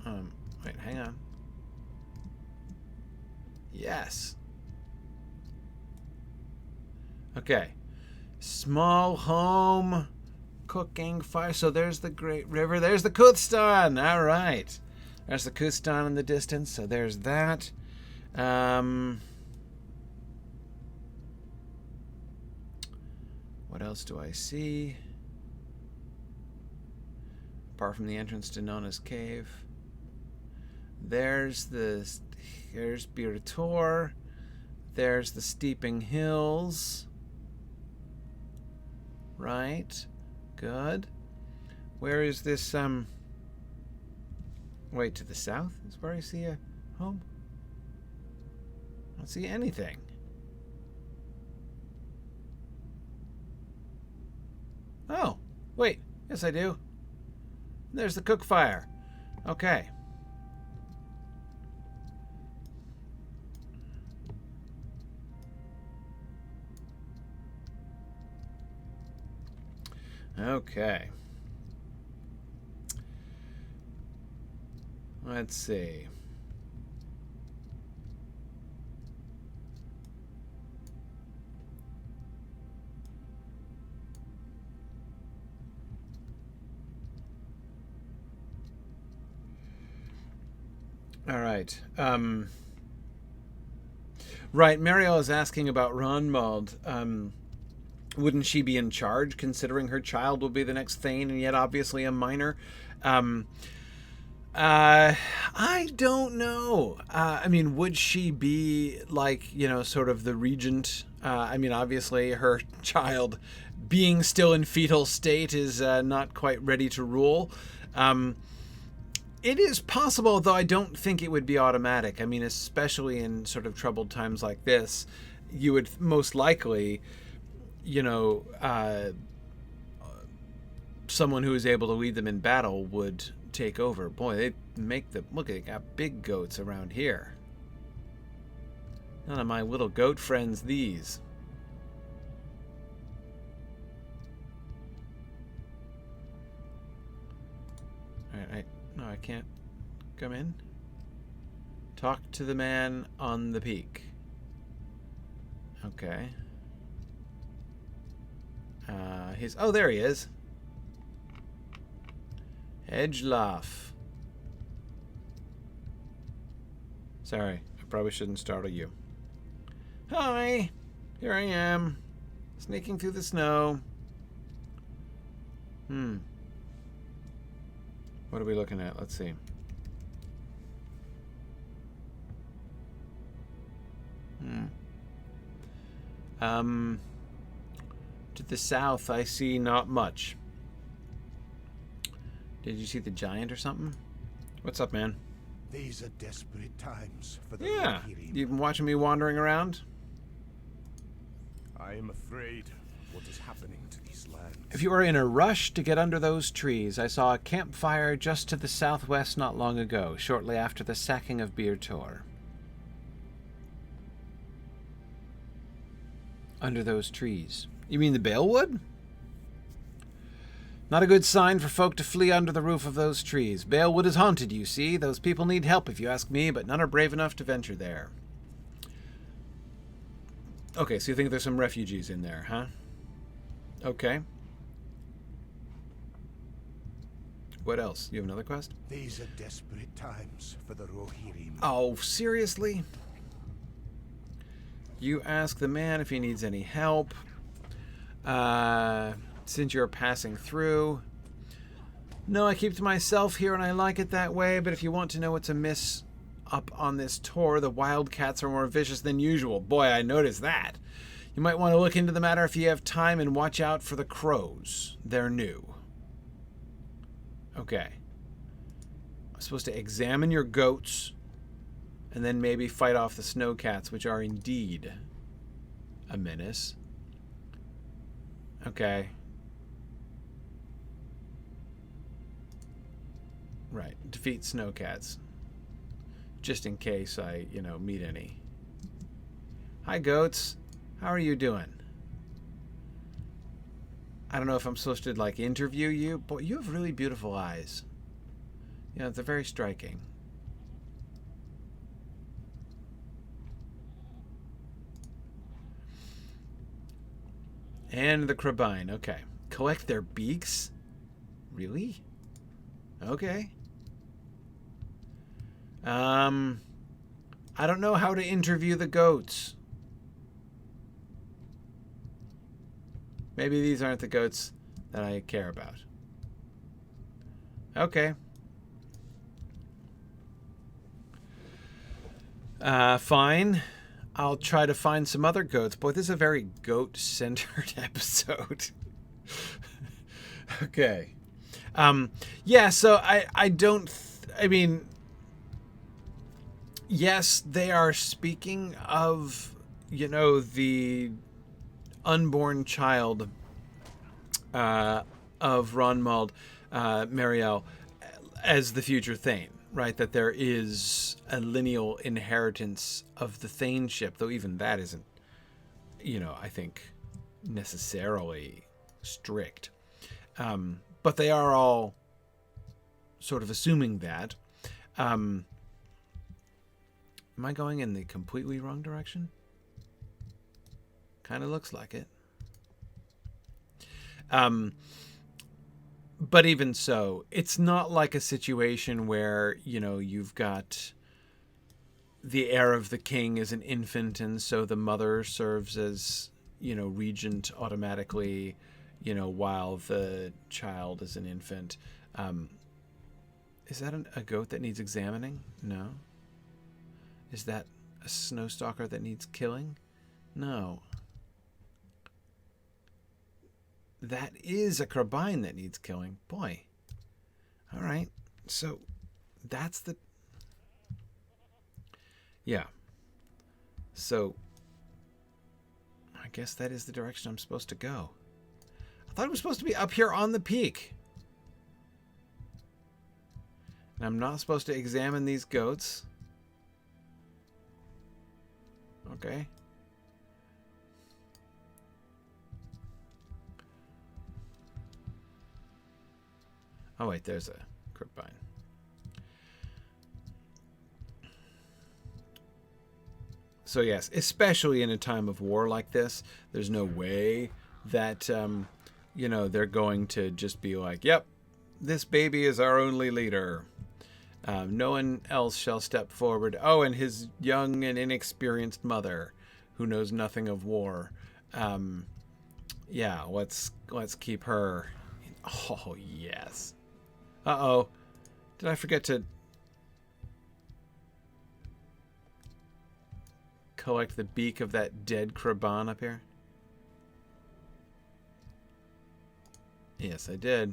Wait, hang on. Yes. Okay. Small home, cooking fire. So there's the Great River. There's the Kuthstan. All right. There's the Kuthstan in the distance. So there's that. What else do I see? Apart from the entrance to Nona's cave. There's Byre Tor. There's the steeping hills. Right. Good. Where is this, wait, to the south is where I see a home? I don't see anything. Oh, wait. Yes, I do. There's the cook fire. Okay. Okay. Let's see. All right. Right, Mariel is asking about Ronmald. Wouldn't she be in charge, considering her child will be the next Thane, and yet obviously a minor? I don't know. I mean, would she be like, you know, sort of the regent? I mean, obviously her child being still in fetal state is not quite ready to rule. It is possible, though I don't think it would be automatic. I mean, especially in sort of troubled times like this, you would most likely, you know, someone who is able to lead them in battle would take over. Boy, they make the... Look, they got big goats around here. None of my little goat friends, these. Alright, no, I can't come in. Talk to the man on the peak. Okay. Oh, there he is. Edgeloff. Sorry, I probably shouldn't startle you. Hi, here I am, sneaking through the snow. What are we looking at? Let's see. To the south, I see not much. Did you see the giant or something? What's up, man? These are desperate times for the Yeah. Rohirrim. You've been watching me wandering around? I am afraid of what is happening to these lands. If you are in a rush to get under those trees, I saw a campfire just to the southwest not long ago, shortly after the sacking of Byre Tor. Under those trees. You mean the Balewood? Not a good sign for folk to flee under the roof of those trees. Balewood is haunted, you see. Those people need help, if you ask me, but none are brave enough to venture there. Okay, so you think there's some refugees in there, huh? Okay. What else? You have another quest? These are desperate times for the Rohirrim. Oh, seriously? You ask the man if he needs any help. Since you're passing through. No, I keep to myself here and I like it that way, but if you want to know what's amiss up on this tour, the wildcats are more vicious than usual. Boy, I noticed that. You might want to look into the matter if you have time and watch out for the crows. They're new. Okay. I'm supposed to examine your goats and then maybe fight off the snowcats, which are indeed a menace. Okay. Right. Defeat snowcats. Just in case I, you know, meet any. Hi, goats. How are you doing? I don't know if I'm supposed to, like, interview you. Boy, you have really beautiful eyes. You know, they're very striking. And the crabine. Okay. Collect their beaks? Really? Okay. I don't know how to interview the goats. Maybe these aren't the goats that I care about. Okay. Fine. I'll try to find some other goats. Boy, this is a very goat-centered episode. Okay. Yeah, so I don't... I mean... Yes, they are speaking of, you know, the unborn child of Ronmald, Mariel, as the future Thane, right? That there is a lineal inheritance of the Thaneship, though even that isn't, you know, I think necessarily strict. But they are all sort of assuming that. Am I going in the completely wrong direction? Kind of looks like it. But even so, it's not like a situation where, you know, you've got the heir of the king is an infant, and so the mother serves as, you know, regent automatically, you know, while the child is an infant. Is that a goat that needs examining? No. Is that a snowstalker that needs killing? No. That is a crabine that needs killing. Boy. All right. So that's the... Yeah. So I guess that is the direction I'm supposed to go. I thought it was supposed to be up here on the peak. And I'm not supposed to examine these goats. Okay. Oh wait, there's a crabine. So yes, especially in a time of war like this, there's no way that, you know, they're going to just be like, yep, this baby is our only leader. No one else shall step forward. Oh, and his young and inexperienced mother, who knows nothing of war. Yeah, let's keep her. Oh, yes. Uh-oh. Did I forget to collect the beak of that dead crabine up here? Yes, I did.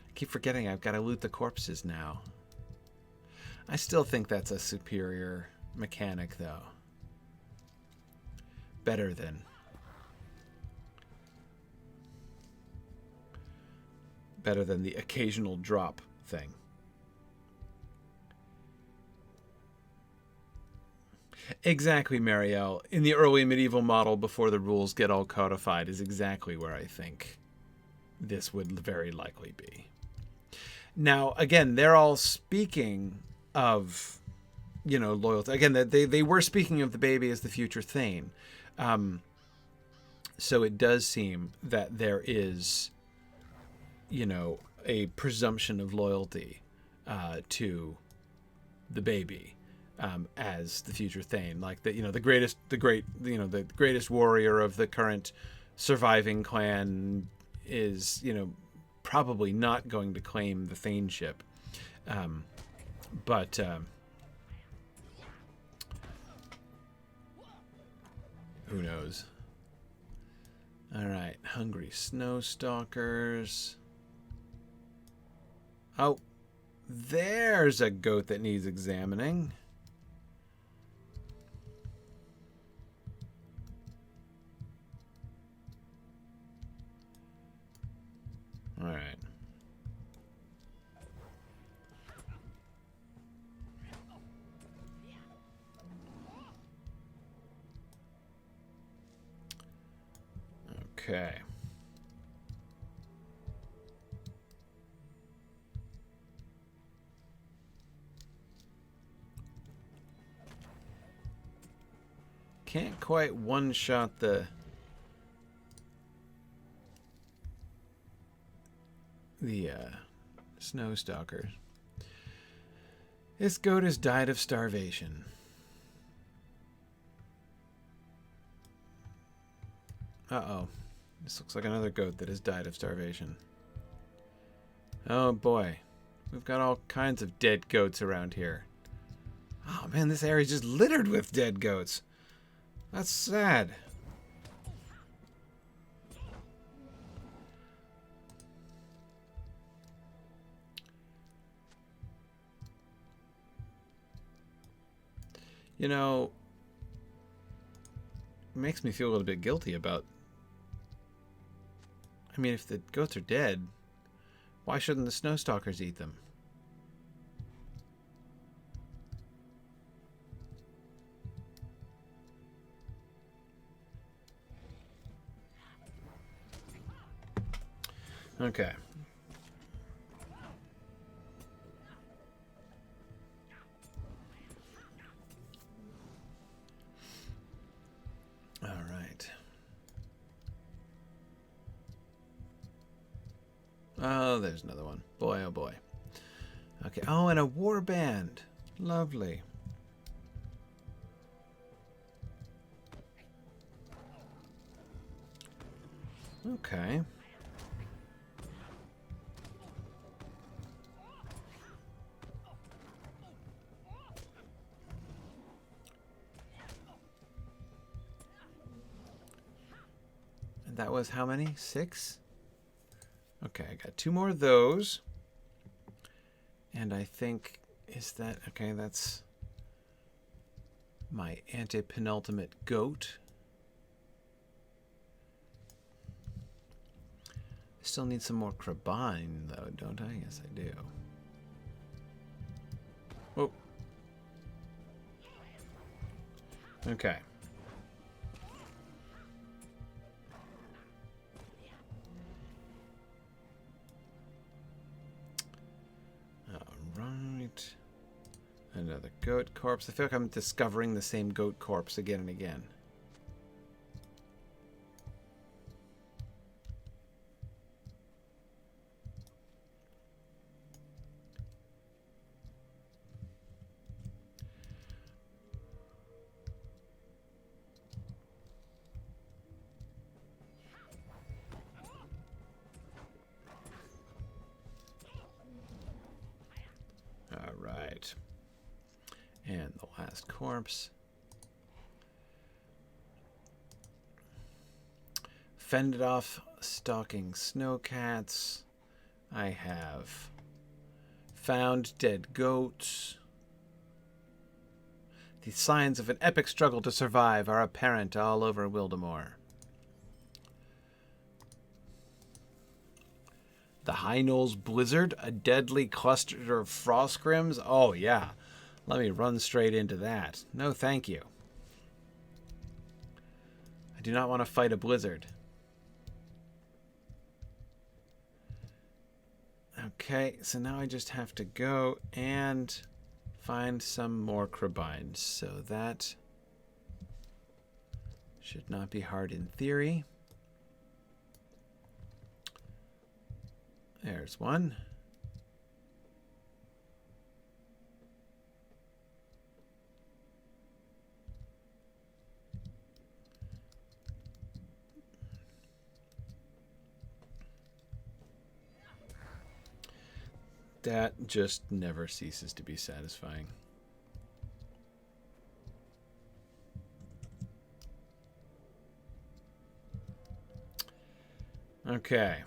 I keep forgetting I've got to loot the corpses now. I still think that's a superior mechanic, though. Better than the occasional drop thing. Exactly, Marielle. In the early medieval model, before the rules get all codified, is exactly where I think this would very likely be. Now, again, they're all speaking of, you know, loyalty. Again, they were speaking of the baby as the future Thane. So it does seem that there is, you know, a presumption of loyalty to the baby as the future Thane, like the, you know, the greatest warrior of the current surviving clan is, you know, probably not going to claim the Thaneship, but who knows? All right, hungry snowstalkers. Oh, there's a goat that needs examining. All right. Okay. Can't quite one-shot the snowstalkers. This goat has died of starvation. Uh-oh. This looks like another goat that has died of starvation. Oh boy. We've got all kinds of dead goats around here. Oh man, this area is just littered with dead goats. That's sad. You know, it makes me feel a little bit guilty about... I mean, if the goats are dead, why shouldn't the snowstalkers eat them? Okay. All right. Oh, there's another one. Boy, oh boy. Okay. Oh, and a warband. Lovely. Okay. And that was how many? 6? Okay, I got 2 more of those. And I think, is that, okay, that's my anti-penultimate goat. I still need some more crabine, though, don't I? Yes, I do. Oh. Okay. Alright. Another goat corpse. I feel like I'm discovering the same goat corpse again and again. Alright. And the last corpse. Fended off stalking snowcats. I have found dead goats. The signs of an epic struggle to survive are apparent all over Wildemore. The High Knolls Blizzard, a deadly cluster of frost scrims. Oh, yeah. Let me run straight into that. No, thank you. I do not want to fight a blizzard. Okay, so now I just have to go and find some more crabines. So that should not be hard in theory. There's one. That just never ceases to be satisfying. Okay.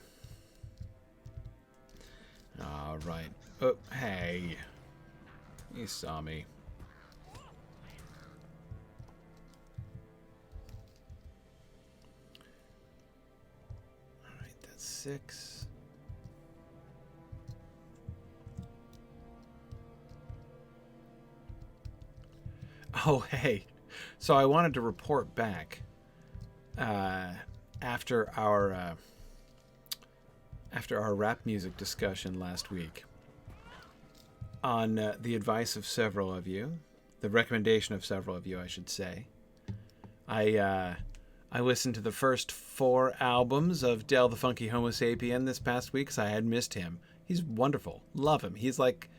All right. Oh, hey. You saw me. All right, that's 6. Oh, hey. So I wanted to report back after our rap music discussion last week on the advice of several of you, the recommendation of several of you, I should say. I listened to the first 4 albums of Del the Funky Homo Sapien this past week because I had missed him. He's wonderful. Love him. He's like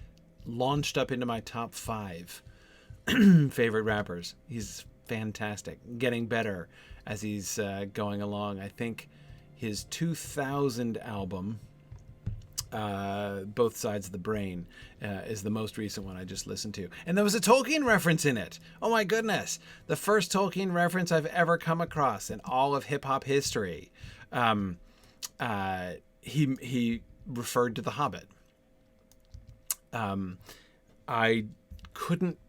launched up into my top 5 favorite rappers. He's fantastic. Getting better as he's going along. I think his 2000 album, Both Sides of the Brain, is the most recent one I just listened to. And there was a Tolkien reference in it. Oh my goodness. The first Tolkien reference I've ever come across in all of hip-hop history. He referred to The Hobbit. I couldn't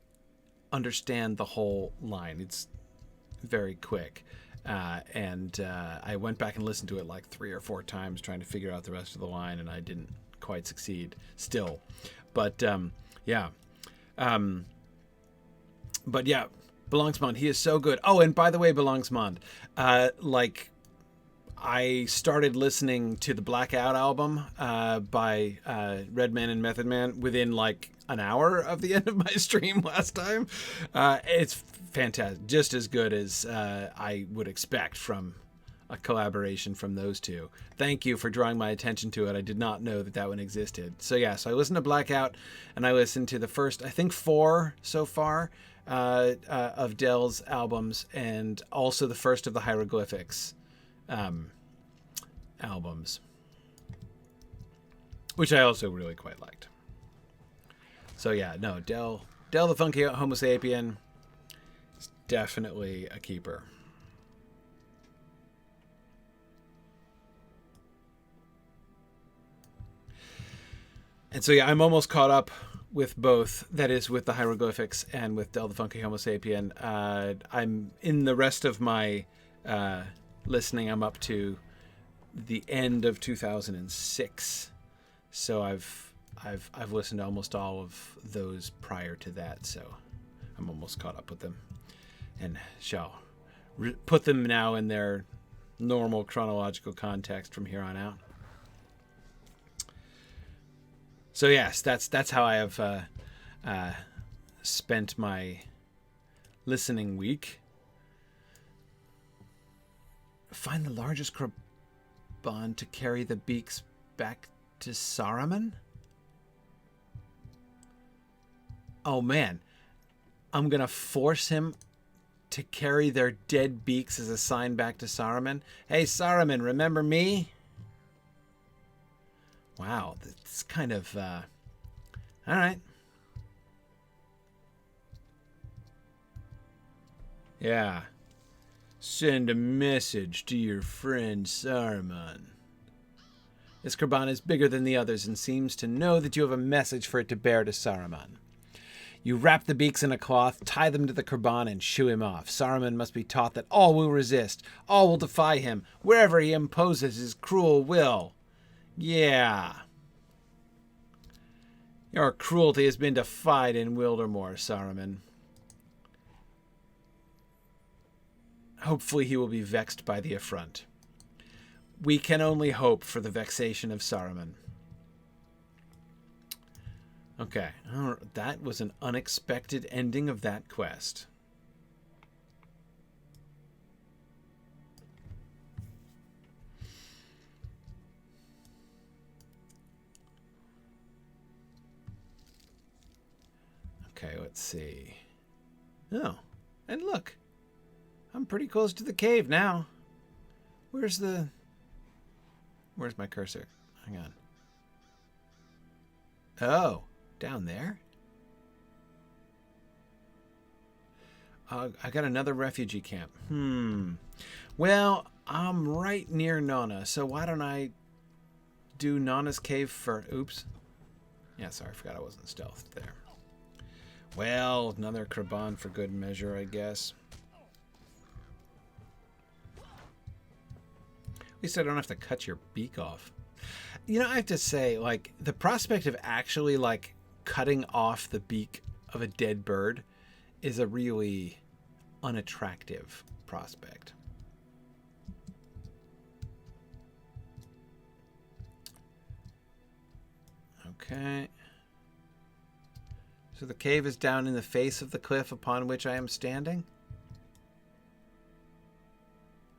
understand the whole line. It's very quick. And I went back and listened to it like 3 or 4 times trying to figure out the rest of the line, and I didn't quite succeed still. But yeah. But yeah, Belangsmond, he is so good. Oh, and by the way, Belangsmond, like I started listening to the Blackout album by Redman and Method Man within like an hour of the end of my stream last time. It's fantastic, just as good as I would expect from a collaboration from those two. Thank you for drawing my attention to it. I did not know that that one existed. So yeah, so I listened to Blackout, and I listened to the first, I think 4 so far of Dell's albums, and also the first of the Hieroglyphics albums, which I also really quite liked. So yeah, no, Dell the Funky Homo Sapien is definitely a keeper. And so yeah, I'm almost caught up with both. That is, with the Hieroglyphics and with Dell the Funky Homo Sapien. I'm in the rest of my listening. I'm up to the end of 2006, so I've listened to almost all of those prior to that. So I'm almost caught up with them, and shall put them now in their normal chronological context from here on out. So yes, that's how I have spent my listening week. Find the largest Bond to carry the beaks back to Saruman? Oh man, I'm gonna force him to carry their dead beaks as a sign back to Saruman. Hey Saruman, remember me? Wow, that's kind of, alright. Yeah. Send a message to your friend Saruman. This Kurban is bigger than the others and seems to know that you have a message for it to bear to Saruman. You wrap the beaks in a cloth, tie them to the Kurban, and shoo him off. Saruman must be taught that all will resist, all will defy him, wherever he imposes his cruel will. Yeah. Your cruelty has been defied in Wildermore, Saruman. Hopefully he will be vexed by the affront. We can only hope for the vexation of Saruman. Okay, that was an unexpected ending of that quest. Okay, let's see. Oh, and look. I'm pretty close to the cave now. Where's my cursor? Hang on. Oh, down there? I got another refugee camp. Well, I'm right near Nona, so why don't I do Nona's cave for... Oops. Yeah, sorry, I forgot I wasn't stealthed there. Well, another Kurban for good measure, I guess. At least I don't have to cut your beak off. You know, I have to say, like, the prospect of actually, like, cutting off the beak of a dead bird is a really unattractive prospect. Okay. So the cave is down in the face of the cliff upon which I am standing?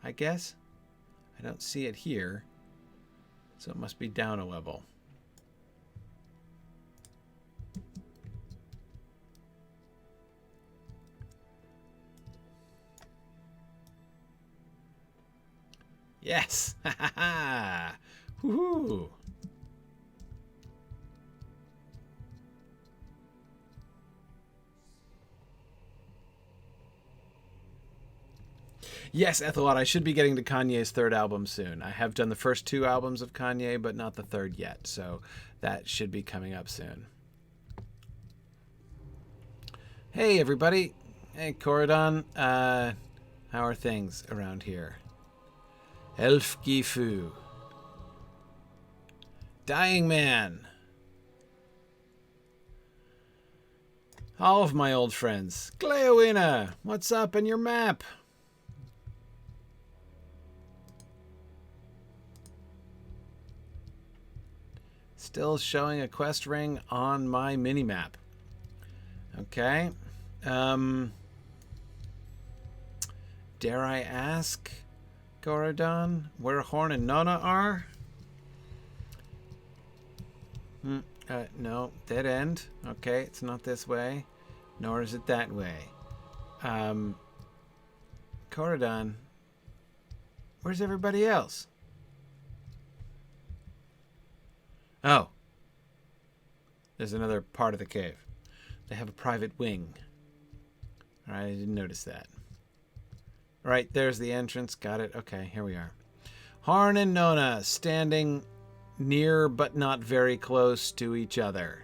I guess? I don't see it here, so it must be down a level. Yes! Ha ha ha! Woohoo! Yes, Ethelot, I should be getting to Kanye's third album soon. I have done the first 2 albums of Kanye, but not the third yet, so that should be coming up soon. Hey, everybody. Hey, Corridon. How are things around here? Elf Gifu. Dying Man. All of my old friends. Gleowina, what's up in your map? Still showing a quest ring on my minimap. Okay. Dare I ask, Gorodon, where Horn and Nona are? No, dead end. Okay, it's not this way, nor is it that way. Gorodon, where's everybody else? Oh. There's another part of the cave. They have a private wing. Alright, I didn't notice that. Right, there's the entrance. Got it. Okay, here we are. Horn and Nona standing near but not very close to each other.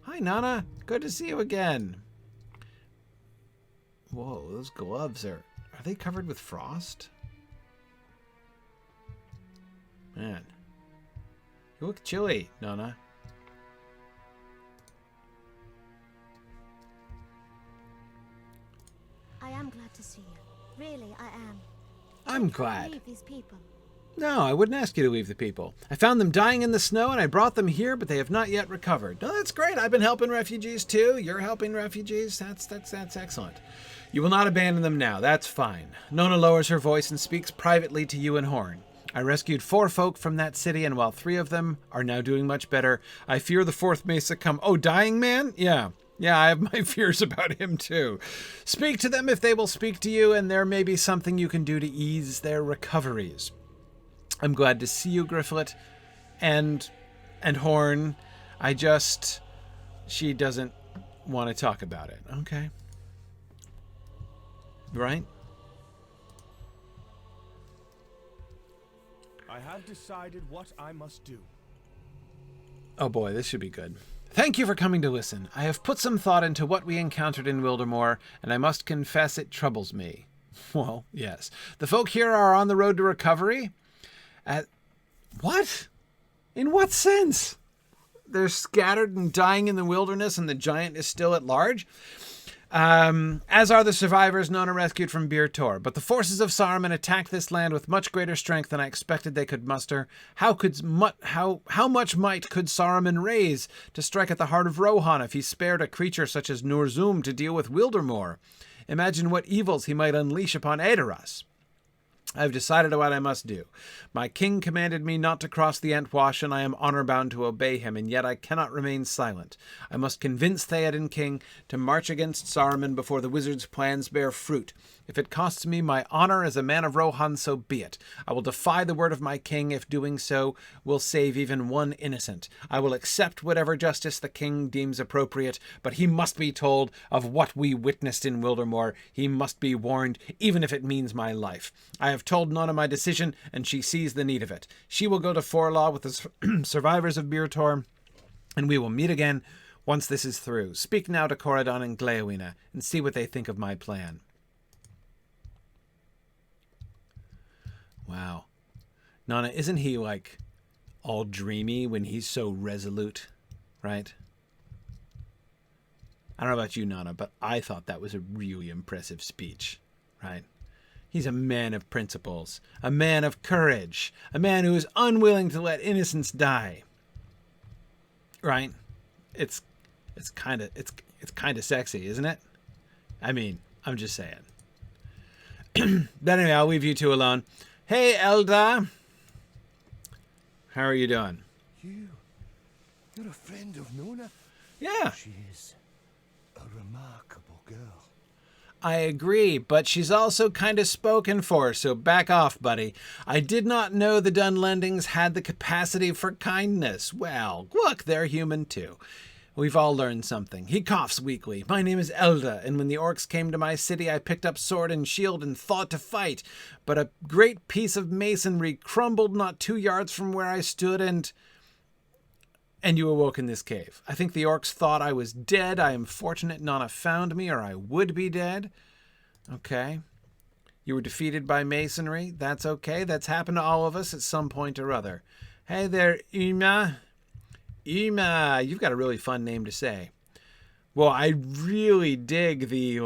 Hi, Nona. Good to see you again. Whoa, those gloves are they covered with frost? Man. You look chilly, Nona. I am glad to see you. Really, I am. I'm I can't glad. leave these people. No, I wouldn't ask you to leave the people. I found them dying in the snow and I brought them here, but they have not yet recovered. No, that's great. I've been helping refugees too. You're helping refugees. That's excellent. You will not abandon them now. That's fine. Nona lowers her voice and speaks privately to you and Horn. I rescued 4 folk from that city, and while 3 of them are now doing much better, I fear the 4th may succumb. Oh, dying man? Yeah, I have my fears about him too. Speak to them if they will speak to you, and there may be something you can do to ease their recoveries. I'm glad to see you, Gryfflet, and Horn. She doesn't want to talk about it. Okay. Right? I have decided what I must do. Oh boy, this should be good. Thank you for coming to listen. I have put some thought into what we encountered in Wildermoor, and I must confess it troubles me. Well, yes. The folk here are on the road to recovery. What? In what sense? They're scattered and dying in the wilderness, and the giant is still at large? As are the survivors Nona rescued from Byre Tor. But the forces of Saruman attacked this land with much greater strength than I expected they could muster. How much might could Saruman raise to strike at the heart of Rohan if he spared a creature such as Norzum to deal with Wildermoor? Imagine what evils he might unleash upon Edoras. I have decided what I must do. My king commanded me not to cross the Entwash, and I am honor-bound to obey him, and yet I cannot remain silent. I must convince Theoden king to march against Saruman before the wizard's plans bear fruit. If it costs me my honor as a man of Rohan, so be it. I will defy the word of my king if doing so will save even one innocent. I will accept whatever justice the king deems appropriate, but he must be told of what we witnessed in Wildermoor. He must be warned, even if it means my life. I have told Nona my decision, and she sees the need of it. She will go to Forlaw with the survivors of Byre Tor, and we will meet again once this is through. Speak now to Gorodon and Gleowina, and see what they think of my plan. Wow. Nona, isn't he, like, all dreamy when he's so resolute, right? I don't know about you, Nona, but I thought that was a really impressive speech, right? He's a man of principles, a man of courage, a man who is unwilling to let innocents die. Right? It's kind of sexy, isn't it? I mean, I'm just saying. But anyway, I'll leave you two alone. Hey, Elda. How are you doing? You're a friend of Nona? Yeah. She is a remarkable girl. I agree, but she's also kind of spoken for, so back off, buddy. I did not know the Dunlendings had the capacity for kindness. Well, look, they're human too. We've all learned something. He coughs weakly. My name is Elda, and when the Orcs came to my city, I picked up sword and shield and thought to fight. But a great piece of masonry crumbled not 2 yards from where I stood, and you awoke in this cave. I think the Orcs thought I was dead. I am fortunate Nona found me, or I would be dead. Okay. You were defeated by masonry. That's okay. That's happened to all of us at some point or other. Hey there, Ima. Ima, you've got a really fun name to say. Well, I really dig the,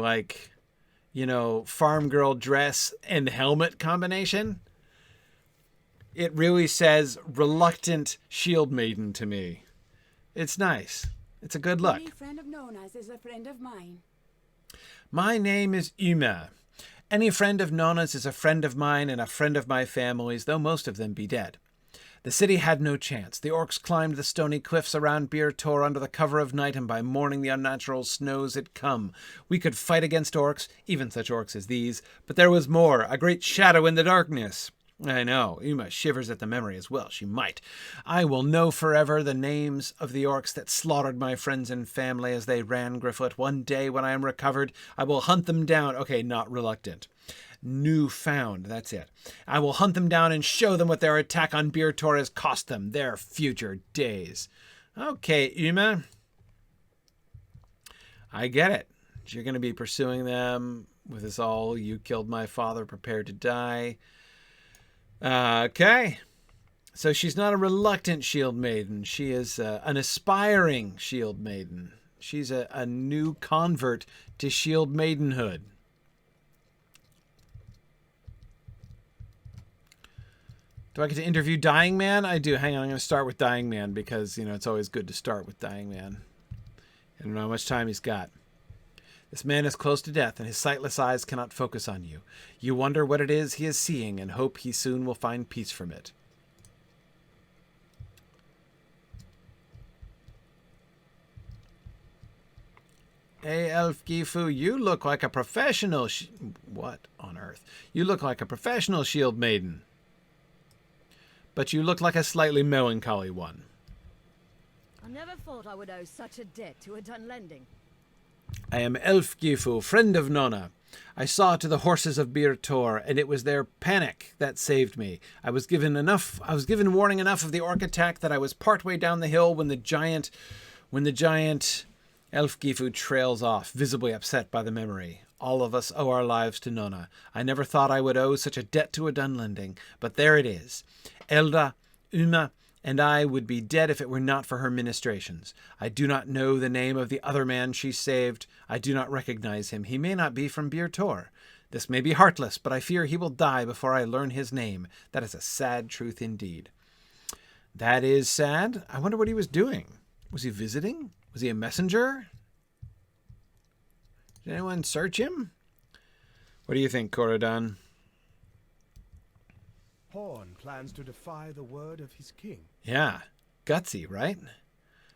farm girl dress and helmet combination. it really says reluctant shield maiden to me. It's nice. It's a good look. Any friend of Nona's is a friend of mine. My name is Uma. Any friend of Nona's is a friend of mine and a friend of my family's, though most of them be dead. The city had no chance. The Orcs climbed the stony cliffs around Byre Tor under the cover of night, and by morning the unnatural snows had come. We could fight against Orcs, even such Orcs as these, but there was more, a great shadow in the darkness. I know, Uma shivers at the memory as well. She might. I will know forever the names of the Orcs that slaughtered my friends and family as they ran Gryfflet. One day when I am recovered, I will hunt them down. Okay, not reluctant. Newfound, that's it. I will hunt them down and show them what their attack on Byre Tor has cost them, their future days. Okay, Uma. I get it. You're going to be pursuing them with us all. You killed my father, prepare to die. Okay. So she's not a reluctant shield maiden. She is an aspiring shield maiden. She's a new convert to shield maidenhood. Do I get to interview Dying Man? I do. Hang on, I'm going to start with Dying Man because, you know, it's always good to start with Dying Man. I don't know how much time he's got. This man is close to death, and his sightless eyes cannot focus on you. You wonder what it is he is seeing and hope he soon will find peace from it. Hey, Elf Gifu, you look like a professional what on earth? You look like a professional shield maiden. But you look like a slightly melancholy one. I never thought I would owe such a debt to a Dunlending. I am Elf Gifu, friend of Nona. I saw to the horses of Byre Tor, and it was their panic that saved me. I was given warning enough of the orc attack that I was partway down the hill when the giant Elf Gifu trails off, visibly upset by the memory. All of us owe our lives to Nona. I never thought I would owe such a debt to a Dunlending, but there it is. Elda, Uma, and I would be dead if it were not for her ministrations. I do not know the name of the other man she saved. I do not recognize him. He may not be from Byre Tor. This may be heartless, but I fear he will die before I learn his name. That is a sad truth indeed. That is sad. I wonder what he was doing. Was he visiting? Was he a messenger? Did anyone search him? What do you think, Coradon? Horn plans to defy the word of his king. Yeah, gutsy, right?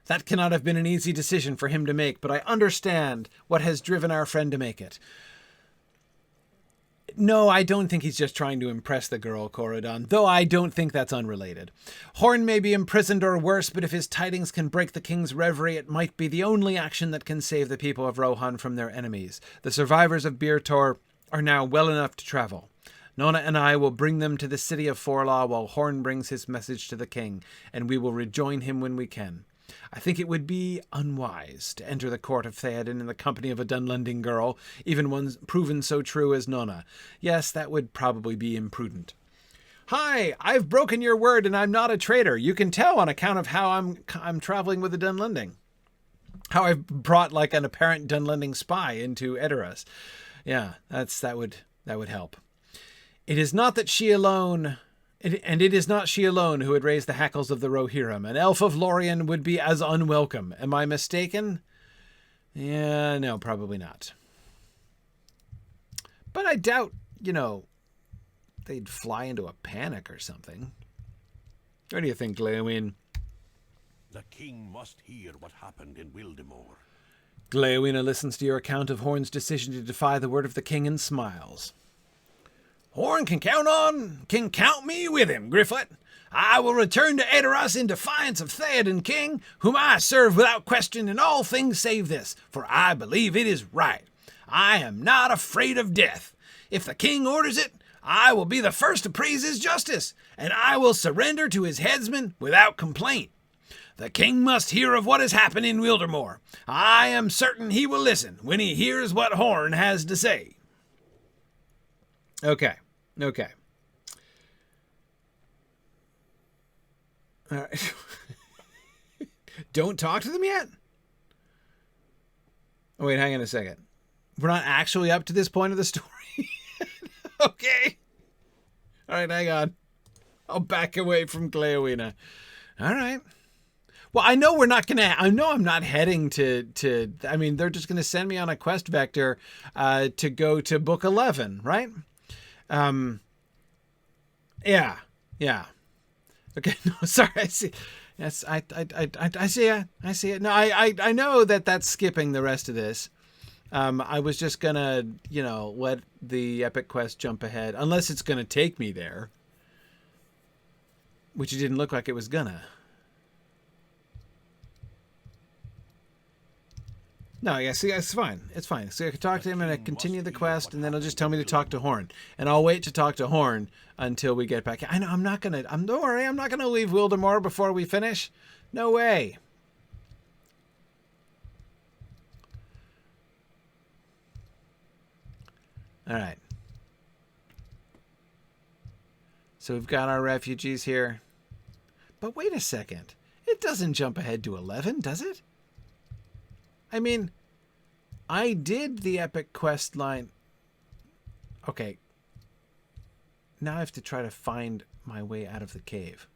That cannot have been an easy decision for him to make, but I understand what has driven our friend to make it. No, I don't think he's just trying to impress the girl, Coradon, though I don't think that's unrelated. Horn may be imprisoned or worse, but if his tidings can break the king's reverie, it might be the only action that can save the people of Rohan from their enemies. The survivors of Byre Tor are now well enough to travel. Nona and I will bring them to the city of Forlaw while Horn brings his message to the king, and we will rejoin him when we can. I think it would be unwise to enter the court of Theoden in the company of a Dunlending girl, even one proven so true as Nona. Yes, that would probably be imprudent. Hi, I've broken your word and I'm not a traitor. You can tell on account of how I'm traveling with a Dunlending. How I've brought like an apparent Dunlending spy into Edoras. Yeah, that would help. It is not that she alone... And it is not she alone who would raise the hackles of the Rohirrim. An elf of Lorien would be as unwelcome. Am I mistaken? Yeah, no, probably not. But I doubt, they'd fly into a panic or something. What do you think, Gleawin? The king must hear what happened in Wildemore. Gleawina listens to your account of Horn's decision to defy the word of the king and smiles. Horn can count me with him, Gryfflet. I will return to Edoras in defiance of Theoden king, whom I serve without question in all things save this, for I believe it is right. I am not afraid of death. If the king orders it, I will be the first to praise his justice, and I will surrender to his headsman without complaint. The king must hear of what has happened in Wildemore. I am certain he will listen when he hears what Horn has to say. Okay. All right. Don't talk to them yet? Oh, wait, hang on a second. We're not actually up to this point of the story? Okay. All right, hang on. I'll back away from Gleowina. All right. Well, I know we're not going to... I know I'm not heading to... I mean, they're just going to send me on a quest vector to go to Book 11, right? Yeah. Yeah. Okay, no, sorry, I see. Yes, I see it. I see it. No, I know that that's skipping the rest of this. I was just going to, you know, let the epic quest jump ahead. Unless it's going to take me there. Which it didn't look like it was gonna. No, yeah, see, it's fine. It's fine. So I can talk to him and I continue the quest, and then he'll just tell me to talk to Horn. And I'll wait to talk to Horn until we get back. I know, I'm not gonna... don't worry, I'm not gonna leave Wildemore before we finish. No way. Alright. So we've got our refugees here. But wait a second. It doesn't jump ahead to 11, does it? I mean, I did the epic quest line. Okay. Now I have to try to find my way out of the cave.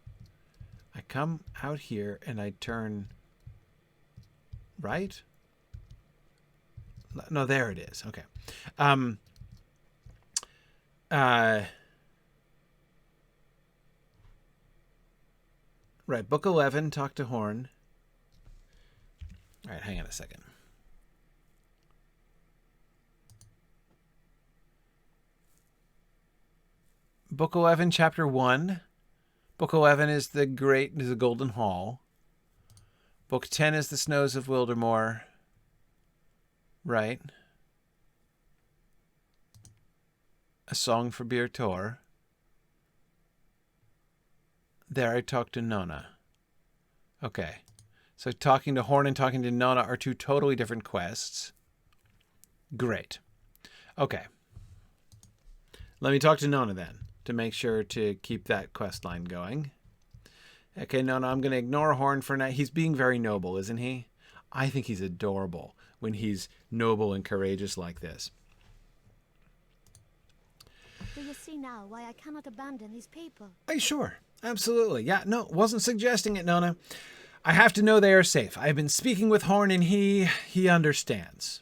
I come out here and I turn right. No, there it is. Okay. Right. Book 11, talk to Horn. All right, hang on a second. Book 11, Chapter 1. Book 11 is the Golden Hall. Book 10 is the Snows of Wildemore. Right. A Song for Byre Tor. There I talk to Nona. Okay. So talking to Horn and talking to Nona are two totally different quests. Great. Okay. Let me talk to Nona then, to make sure to keep that quest line going. Okay, Nona, I'm going to ignore Horn for now. He's being very noble, isn't he? I think he's adorable when he's noble and courageous like this. Do you see now why I cannot abandon these people? Hey, sure. Absolutely. Yeah, no, wasn't suggesting it, Nona. I have to know they are safe. I've been speaking with Horn and he understands.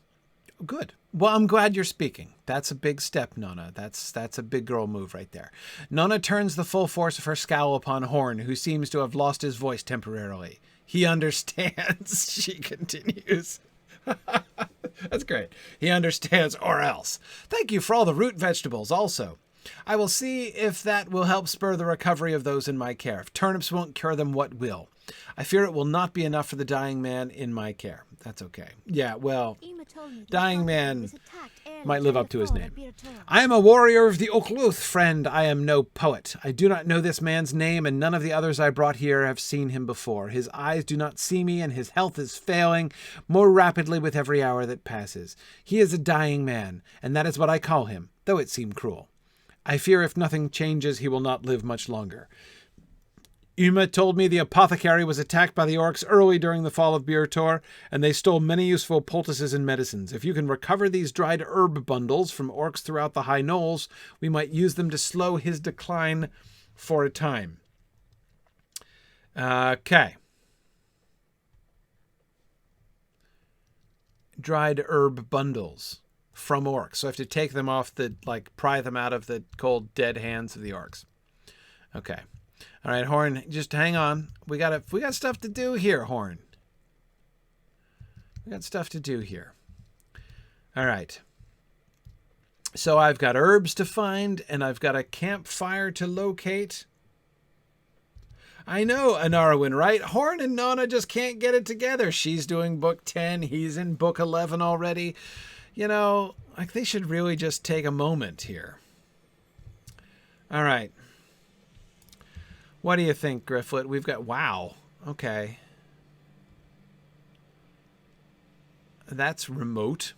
Good. Well, I'm glad you're speaking. That's a big step, Nona. That's a big girl move right there. Nona turns the full force of her scowl upon Horn, who seems to have lost his voice temporarily. He understands, she continues. That's great. He understands, or else. Thank you for all the root vegetables also. I will see if that will help spur the recovery of those in my care. If turnips won't cure them, what will? I fear it will not be enough for the dying man in my care. That's okay. Yeah, well, dying man might live up to his name. I am a warrior of the Oakluth, friend. I am no poet. I do not know this man's name, and none of the others I brought here have seen him before. His eyes do not see me, and his health is failing more rapidly with every hour that passes. He is a dying man, and that is what I call him, though it seem cruel. I fear if nothing changes, he will not live much longer. Uma told me the apothecary was attacked by the Orcs early during the fall of Byre Tor, and they stole many useful poultices and medicines. If you can recover these dried herb bundles from Orcs throughout the High Knolls, we might use them to slow his decline for a time. Okay. Dried herb bundles from Orcs. So I have to take them off the, pry them out of the cold, dead hands of the Orcs. Okay. All right, Horn, just hang on. We got stuff to do here, Horn. We got stuff to do here. All right. So I've got herbs to find, and I've got a campfire to locate. I know, Anarwin, right? Horn and Nona just can't get it together. She's doing book 10. He's in book 11 already. You know, they should really just take a moment here. All right. What do you think, Gryfflet? We've got... Wow. Okay. That's remote.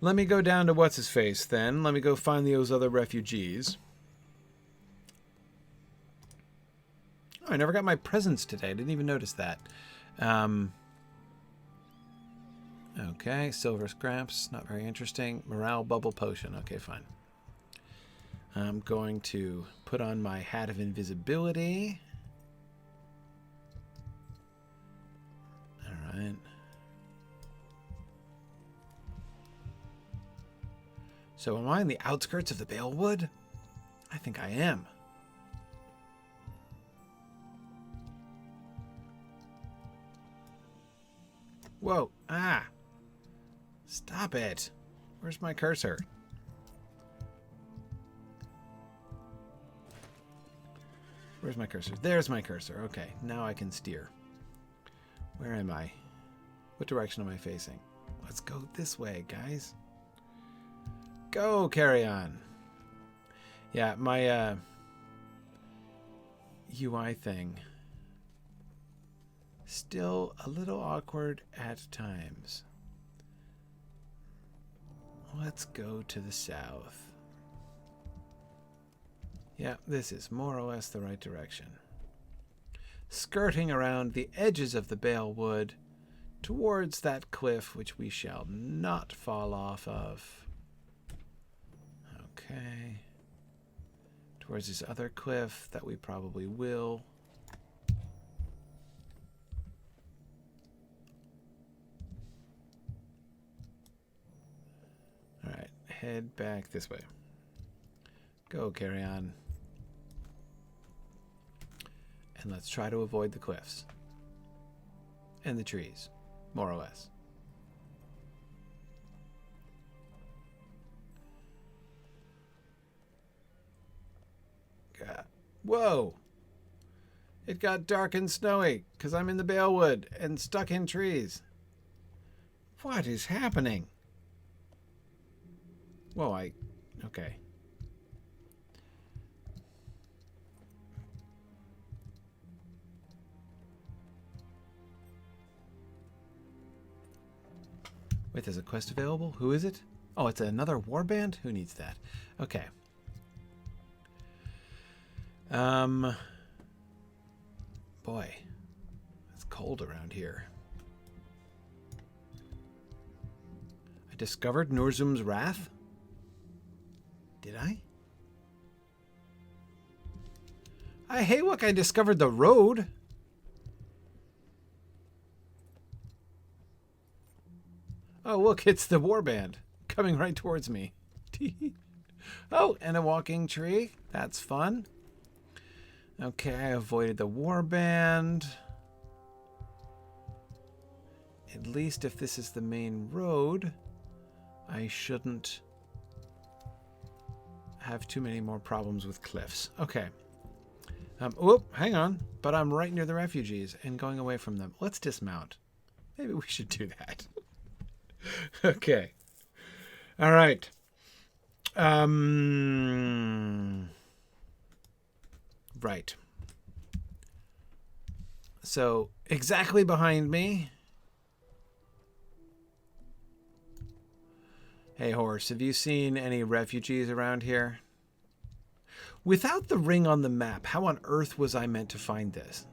Let me go down to what's-his-face, then. Let me go find those other refugees. Oh, I never got my presents today. I didn't even notice that. Okay, silver scraps. Not very interesting. Morale bubble potion. Okay, fine. I'm going to put on my hat of invisibility. All right. So am I in the outskirts of the Balewood? I think I am. Whoa. Ah. Stop it. Where's my cursor? Where's my cursor? There's my cursor. Okay, now I can steer. Where am I? What direction am I facing? Let's go this way, guys. Go, carry on. Yeah, my UI thing. Still a little awkward at times. Let's go to the south. Yeah, this is more or less the right direction. Skirting around the edges of the Balewood towards that cliff which we shall not fall off of. Okay. Towards this other cliff that we probably will. Alright, head back this way. Go, carry on. And let's try to avoid the cliffs. And the trees, more or less. God. Whoa! It got dark and snowy because I'm in the Balewood and stuck in trees. What is happening? Whoa, okay. Wait, there's a quest available? Who is it? Oh, it's another warband? Who needs that? Okay. Boy, it's cold around here. I discovered Nurzum's Wrath? Did I? Hey, look, I discovered the road. Oh, look, it's the warband coming right towards me. Oh, and a walking tree. That's fun. Okay, I avoided the warband. At least if this is the main road, I shouldn't have too many more problems with cliffs. Okay. Whoop, hang on. But I'm right near the refugees and going away from them. Let's dismount. Maybe we should do that. Okay. All right. Right. So, exactly behind me. Hey, horse, have you seen any refugees around here? Without the ring on the map, how on earth was I meant to find this?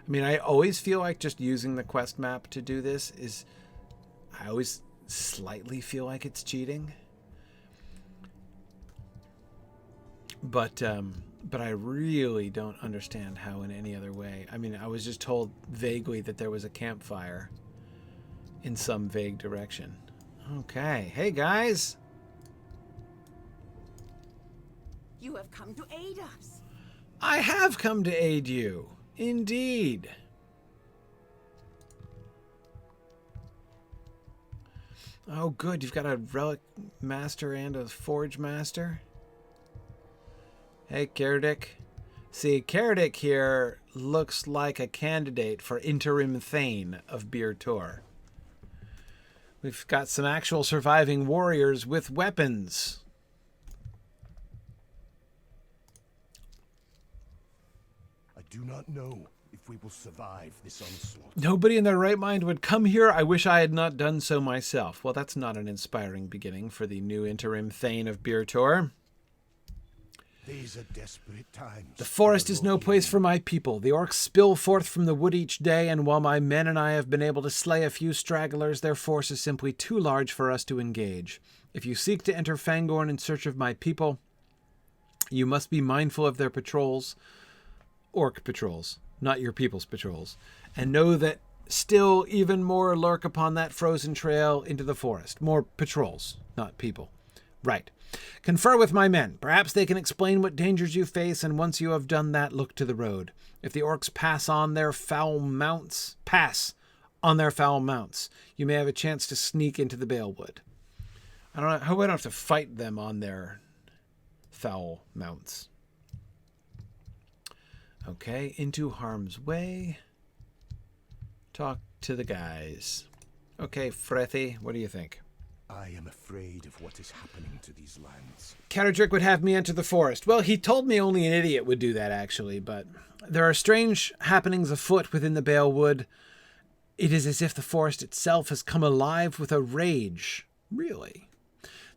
I mean, I always feel like just using the quest map to do this is... I always slightly feel like it's cheating. But I really don't understand how in any other way. I mean, I was just told vaguely that there was a campfire in some vague direction. Okay. Hey, guys. You have come to aid us. I have come to aid you. Indeed. Oh, good. You've got a relic master and a forge master. Hey, Cerdic. See, Cerdic here looks like a candidate for interim Thane of Byre Tor. We've got some actual surviving warriors with weapons. I do not know if we will survive this onslaught. Nobody in their right mind would come here. I wish I had not done so myself. Well, that's not an inspiring beginning for the new interim Thane of Byre Tor. These are desperate times. The forest is no place for my people. The orcs spill forth from the wood each day, and while my men and I have been able to slay a few stragglers, their force is simply too large for us to engage. If you seek to enter Fangorn in search of my people, you must be mindful of their patrols, orc patrols, not your people's patrols, and know that still even more lurk upon that frozen trail into the forest. More patrols, not people. Right. Confer with my men. Perhaps they can explain what dangers you face, and once you have done that, look to the road. If the orcs pass on their foul mounts, you may have a chance to sneak into the Balewood. I hope I don't have to fight them on their foul mounts. Okay, into harm's way. Talk to the guys. Okay, Frethy, what do you think? I am afraid of what is happening to these lands. Caterdrick would have me enter the forest. Well, he told me only an idiot would do that, actually, but there are strange happenings afoot within the Balewood. It is as if the forest itself has come alive with a rage. Really.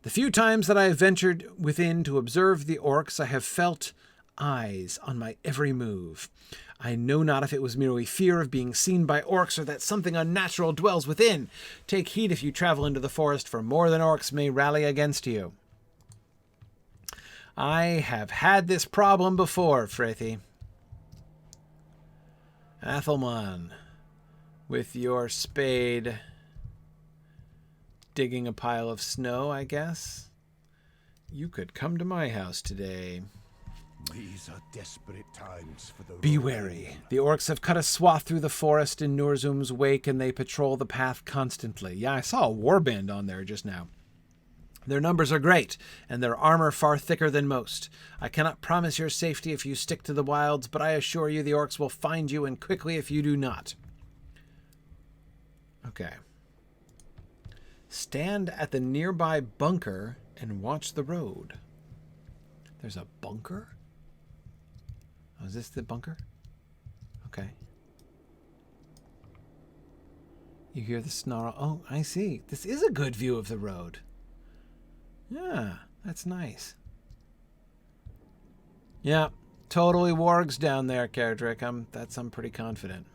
The few times that I have ventured within to observe the orcs, I have felt eyes on my every move. I know not if it was merely fear of being seen by orcs or that something unnatural dwells within. Take heed if you travel into the forest, for more than orcs may rally against you. I have had this problem before, Frethy. Athelman, with your spade, digging a pile of snow, I guess. You could come to my house today. These are desperate times for the Be roving. wary. The orcs have cut a swath through the forest in Nurzum's wake, and they patrol the path constantly. Yeah, I saw a warband on there just now. Their numbers are great, and their armor far thicker than most. I cannot promise your safety if you stick to the wilds, but I assure you the orcs will find you, and quickly if you do not. Okay. Stand at the nearby bunker and watch the road. There's a bunker? Oh, is this the bunker? Okay. You hear the snarl. Oh, I see. This is a good view of the road. Yeah, that's nice. Yeah, totally wargs down there, Caterdrick. I'm pretty confident.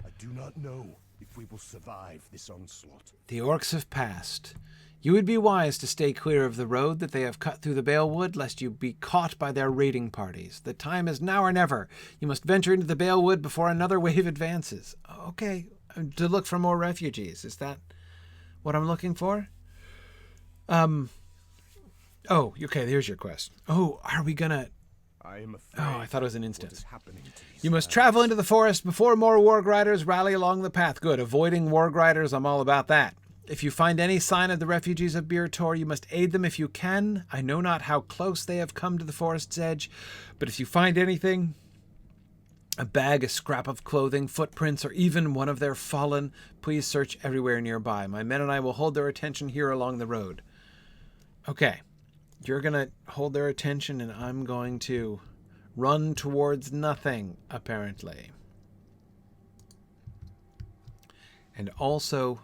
I do not know if we will survive this onslaught. The orcs have passed. You would be wise to stay clear of the road that they have cut through the Balewood, lest you be caught by their raiding parties. The time is now or never. You must venture into the Balewood before another wave advances. Okay, to look for more refugees. Is that what I'm looking for? Oh, okay, here's your quest. Oh, are we gonna... I am afraid. Oh, I thought it was an What instant. is happening to these You must lands. travel into the forest before more warg riders rally along the path. Good. Avoiding warg riders, I'm all about that. If you find any sign of the refugees of Byre Tor, you must aid them if you can. I know not how close they have come to the forest's edge, but if you find anything, a bag, a scrap of clothing, footprints, or even one of their fallen, please search everywhere nearby. My men and I will hold their attention here along the road. Okay. You're going to hold their attention, and I'm going to run towards nothing, apparently. And also...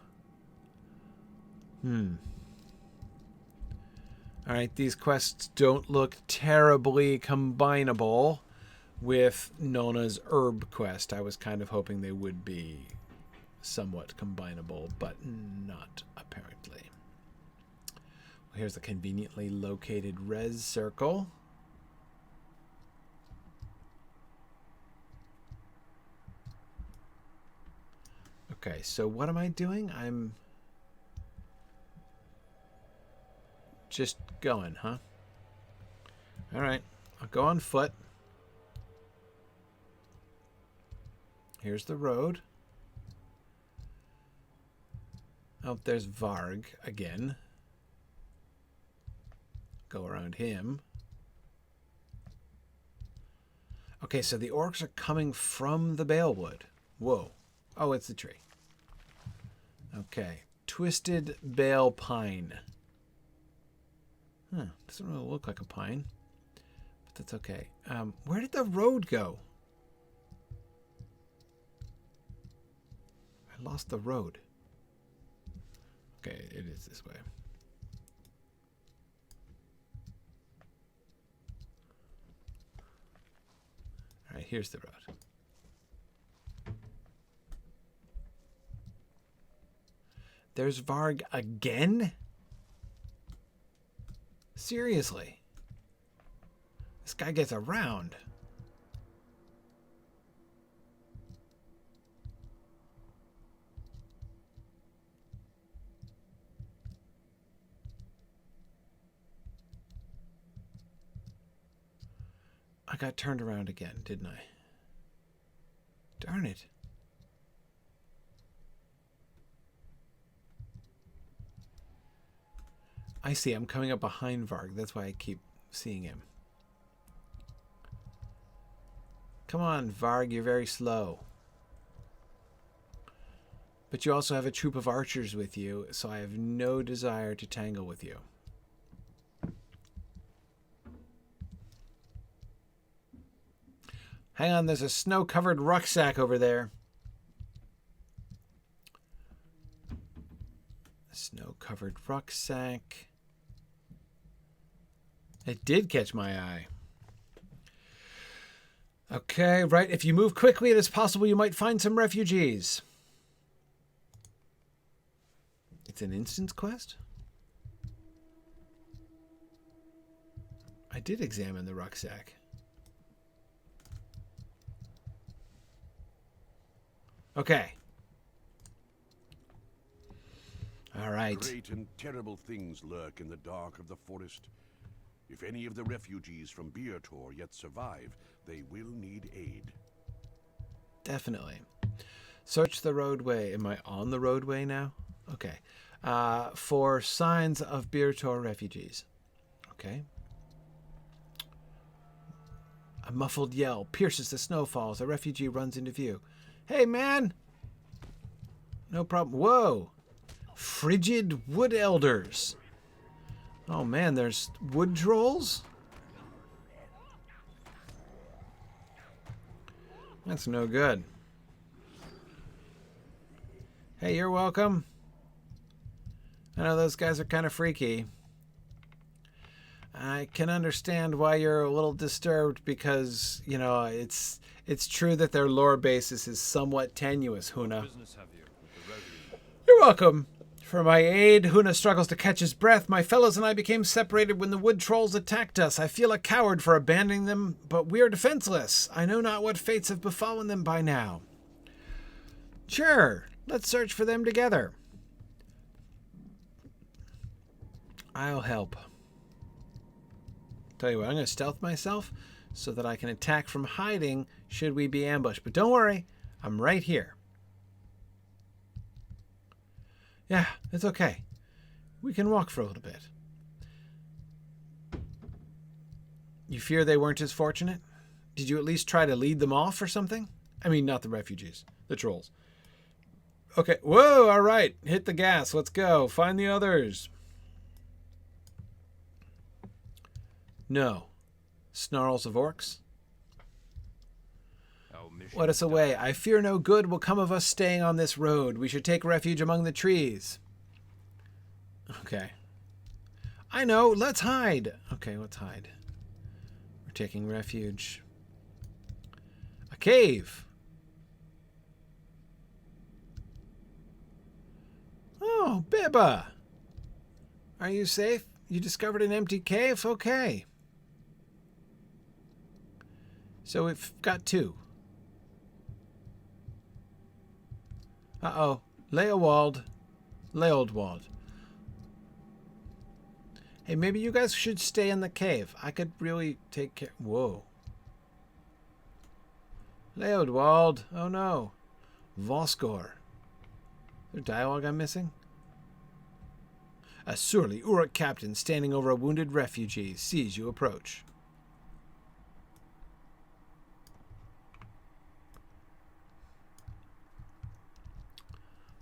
Alright, these quests don't look terribly combinable with Nona's herb quest. I was kind of hoping they would be somewhat combinable, but not apparently. Well, here's a conveniently located res circle. Okay, so what am I doing? I'm just going, huh? All right, I'll go on foot. Here's the road. Oh, there's Varg again. Go around him. Okay, so the orcs are coming from the Balewood. Whoa. Oh, it's the tree. Okay. Twisted Bale Pine. Huh. Doesn't really look like a pine. But that's okay. Where did the road go? I lost the road. Okay, it is this way. All right, here's the road. There's Varg again? Seriously. This guy gets around. I got turned around again, didn't I? Darn it. I see. I'm coming up behind Varg. That's why I keep seeing him. Come on, Varg. You're very slow. But you also have a troop of archers with you, so I have no desire to tangle with you. Hang on, there's a snow-covered rucksack over there. Snow-covered rucksack. It did catch my eye. Okay, right. If you move quickly, it is possible you might find some refugees. It's an instance quest? I did examine the rucksack. Okay. All right. Great and terrible things lurk in the dark of the forest. If any of the refugees from Byre Tor yet survive, they will need aid. Definitely. Search the roadway. Am I on the roadway now? Okay. For signs of Byre Tor refugees. Okay. A muffled yell pierces the snowfall as a refugee runs into view. Hey, man! No problem. Whoa! Frigid wood elders. Oh, man, there's wood trolls? That's no good. Hey, you're welcome. I know those guys are kind of freaky. I can understand why you're a little disturbed because, you know, it's true that their lore basis is somewhat tenuous, Huna. You're welcome. For my aid, Huna struggles to catch his breath. My fellows and I became separated when the wood trolls attacked us. I feel a coward for abandoning them, but we are defenseless. I know not what fates have befallen them by now. Sure, let's search for them together. I'll help. Tell you what, I'm going to stealth myself so that I can attack from hiding should we be ambushed. But don't worry, I'm right here. Yeah, it's okay. We can walk for a little bit. You fear they weren't as fortunate? Did you at least try to lead them off or something? I mean, not the refugees, the trolls. Okay, whoa, all right. Hit the gas, let's go. Find the others. No. Snarls of orcs? Let us away. I fear no good will come of us staying on this road. We should take refuge among the trees. Okay. I know. Let's hide. Okay, let's hide. We're taking refuge. A cave. Oh, Bibba. Are you safe? You discovered an empty cave? Okay. So we've got two. Uh-oh. Leowold. Hey, maybe you guys should stay in the cave. I could really take care... Whoa. Leowold. Oh, no. Voskor. Is there dialogue I'm missing? A surly Uruk captain standing over a wounded refugee sees you approach.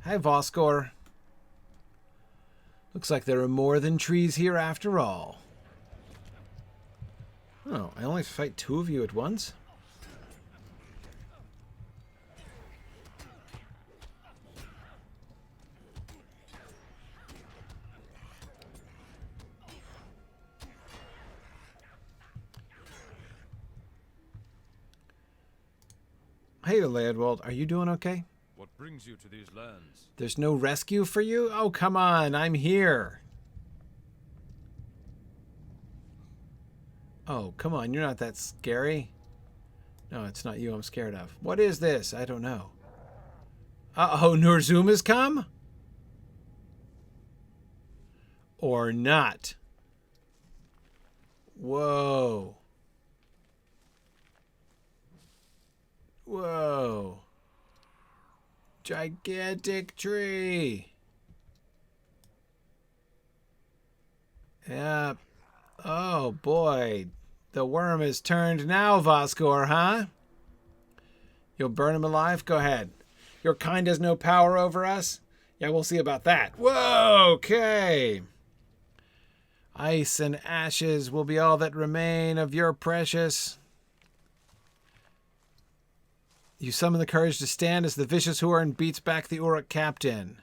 Hi, Voskor. Looks like there are more than trees here after all. Oh, I only fight two of you at once? Hey, Leowold, are you doing okay? What brings you to these lands? There's no rescue for you? Oh, come on. I'm here. Oh, come on. You're not that scary. No, it's not you I'm scared of. What is this? I don't know. Uh-oh, Nurzuma's come? Or not? Whoa. Whoa. Gigantic tree. Yeah. Oh, boy. The worm is turned now, Voskor, huh? You'll burn him alive? Go ahead. Your kind has no power over us? Yeah, we'll see about that. Whoa, okay. Ice and ashes will be all that remain of your precious. You summon the courage to stand as the vicious Horn beats back the Orc captain.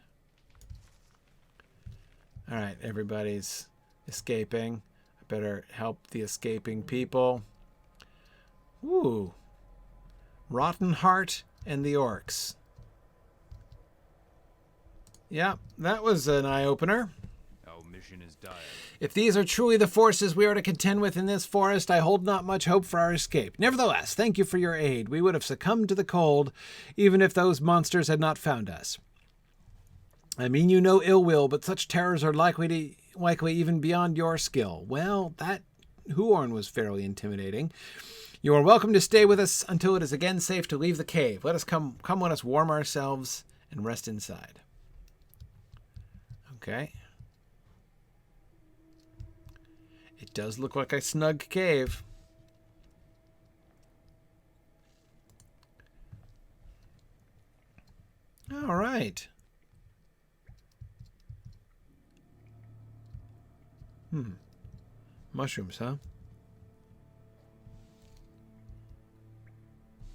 All right, everybody's escaping. I better help the escaping people. Ooh. Rotten Heart and the Orcs. Yeah, that was an eye-opener. Our mission is dire. If these are truly the forces we are to contend with in this forest, I hold not much hope for our escape. Nevertheless, thank you for your aid. We would have succumbed to the cold, even if those monsters had not found us. I mean you no ill will, but such terrors are likely even beyond your skill. Well, that Horn was fairly intimidating. You are welcome to stay with us until it is again safe to leave the cave. Let us come let us warm ourselves and rest inside. Okay. It does look like a snug cave. All right. Mushrooms, huh?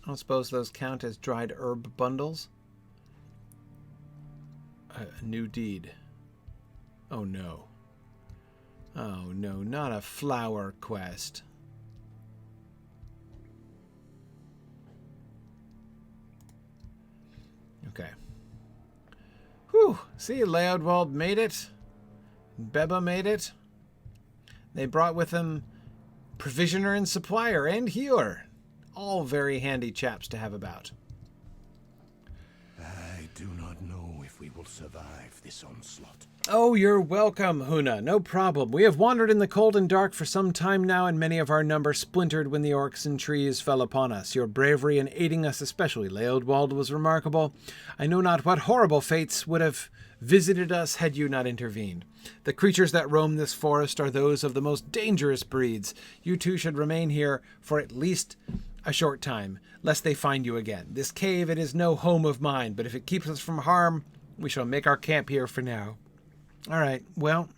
I don't suppose those count as dried herb bundles. A new deed. Oh no. Oh no, not a flower quest. Okay. Whew. See, Leodwald made it. Beba made it. They brought with them provisioner and supplier and healer. All very handy chaps to have about. I do not know if we will survive this onslaught. Oh, you're welcome, Huna. No problem. We have wandered in the cold and dark for some time now, and many of our number splintered when the orcs and trees fell upon us. Your bravery in aiding us especially, Leodwald, was remarkable. I know not what horrible fates would have visited us had you not intervened. The creatures that roam this forest are those of the most dangerous breeds. You two should remain here for at least a short time, lest they find you again. This cave, it is no home of mine, but if it keeps us from harm, we shall make our camp here for now. All right, well,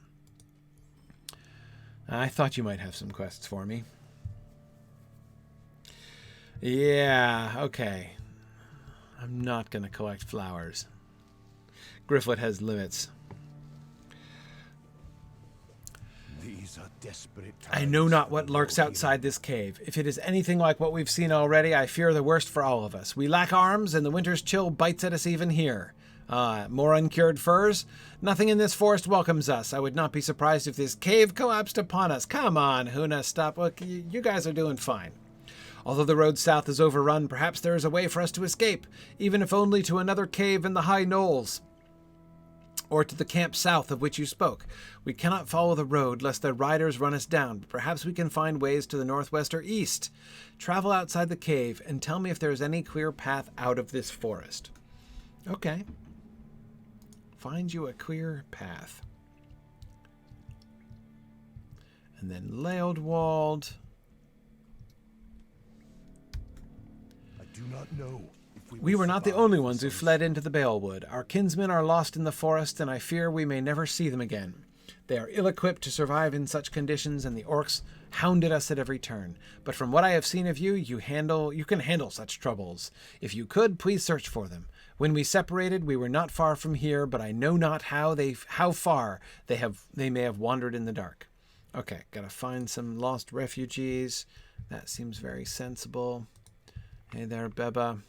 I thought you might have some quests for me. Yeah, okay. I'm not going to collect flowers. Gryfflet has limits. These are desperate times. I know not what lurks outside this cave. If it is anything like what we've seen already, I fear the worst for all of us. We lack arms, and the winter's chill bites at us even here. More uncured furs? Nothing in this forest welcomes us. I would not be surprised if this cave collapsed upon us. Come on, Huna, stop. Look, you guys are doing fine. Although the road south is overrun, perhaps there is a way for us to escape, even if only to another cave in the high knolls, or to the camp south of which you spoke. We cannot follow the road, lest their riders run us down, but perhaps we can find ways to the northwest or east. Travel outside the cave, and tell me if there is any clear path out of this forest. Okay. Find you a clear path. And then Leodwald. I do not know if We were not the only ones who fled into the Balewood. Our kinsmen are lost in the forest, and I fear we may never see them again. They are ill-equipped to survive in such conditions, and the orcs hounded us at every turn. But from what I have seen of you, you can handle such troubles. If you could, please search for them. When we separated, we were not far from here, but I know not how far they may have wandered in the dark. Okay, gotta find some lost refugees. That seems very sensible. Hey there, Beba.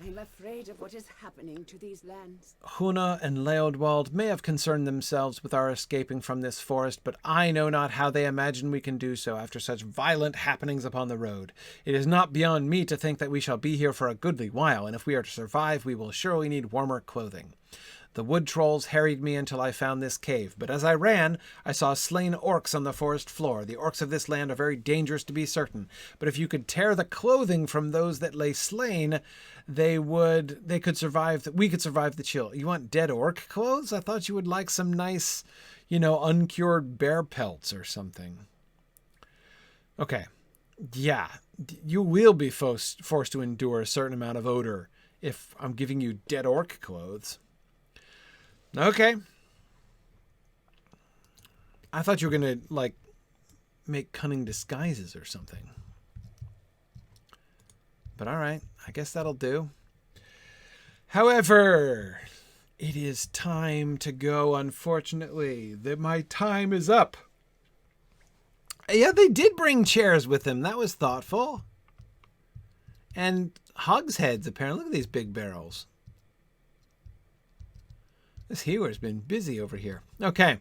I'm afraid of what is happening to these lands. Huna and Leodwald may have concerned themselves with our escaping from this forest, but I know not how they imagine we can do so after such violent happenings upon the road. It is not beyond me to think that we shall be here for a goodly while, and if we are to survive, we will surely need warmer clothing. The wood trolls harried me until I found this cave, but as I ran, I saw slain orcs on the forest floor. The orcs of this land are very dangerous to be certain, but if you could tear the clothing from those that lay slain, we could survive the chill. You want dead orc clothes? I thought you would like some nice, uncured bear pelts or something. Okay. Yeah, you will be forced to endure a certain amount of odor if I'm giving you dead orc clothes. Okay. I thought you were going to, make cunning disguises or something. But all right, I guess that'll do. However, it is time to go, unfortunately. My time is up. Yeah, they did bring chairs with them. That was thoughtful. And hogsheads, apparently. Look at these big barrels. This healer's been busy over here. Okay.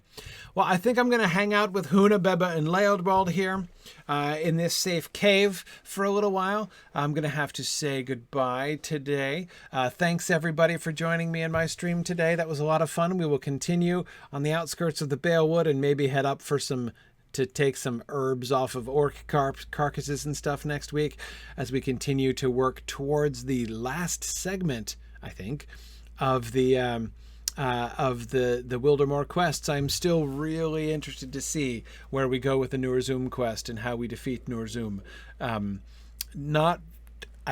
Well, I think I'm going to hang out with Huna, Beba, and Leodwald here in this safe cave for a little while. I'm going to have to say goodbye today. Thanks, everybody, for joining me in my stream today. That was a lot of fun. We will continue on the outskirts of the Balewood and maybe head up for to take some herbs off of orc carcasses and stuff next week as we continue to work towards the last segment, I think, of the Wildermore quests. I'm still really interested to see where we go with the Nurzum quest and how we defeat Nurzum. I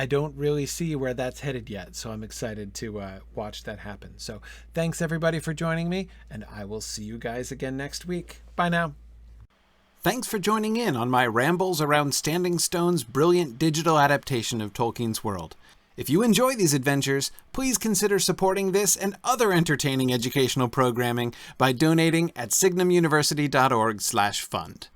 don't really see where that's headed yet, so I'm excited to watch that happen. So thanks everybody for joining me, and I will see you guys again next week. Bye now. Thanks for joining in on my rambles around Standing Stone's brilliant digital adaptation of Tolkien's world. If you enjoy these adventures, please consider supporting this and other entertaining educational programming by donating at signumuniversity.org/fund.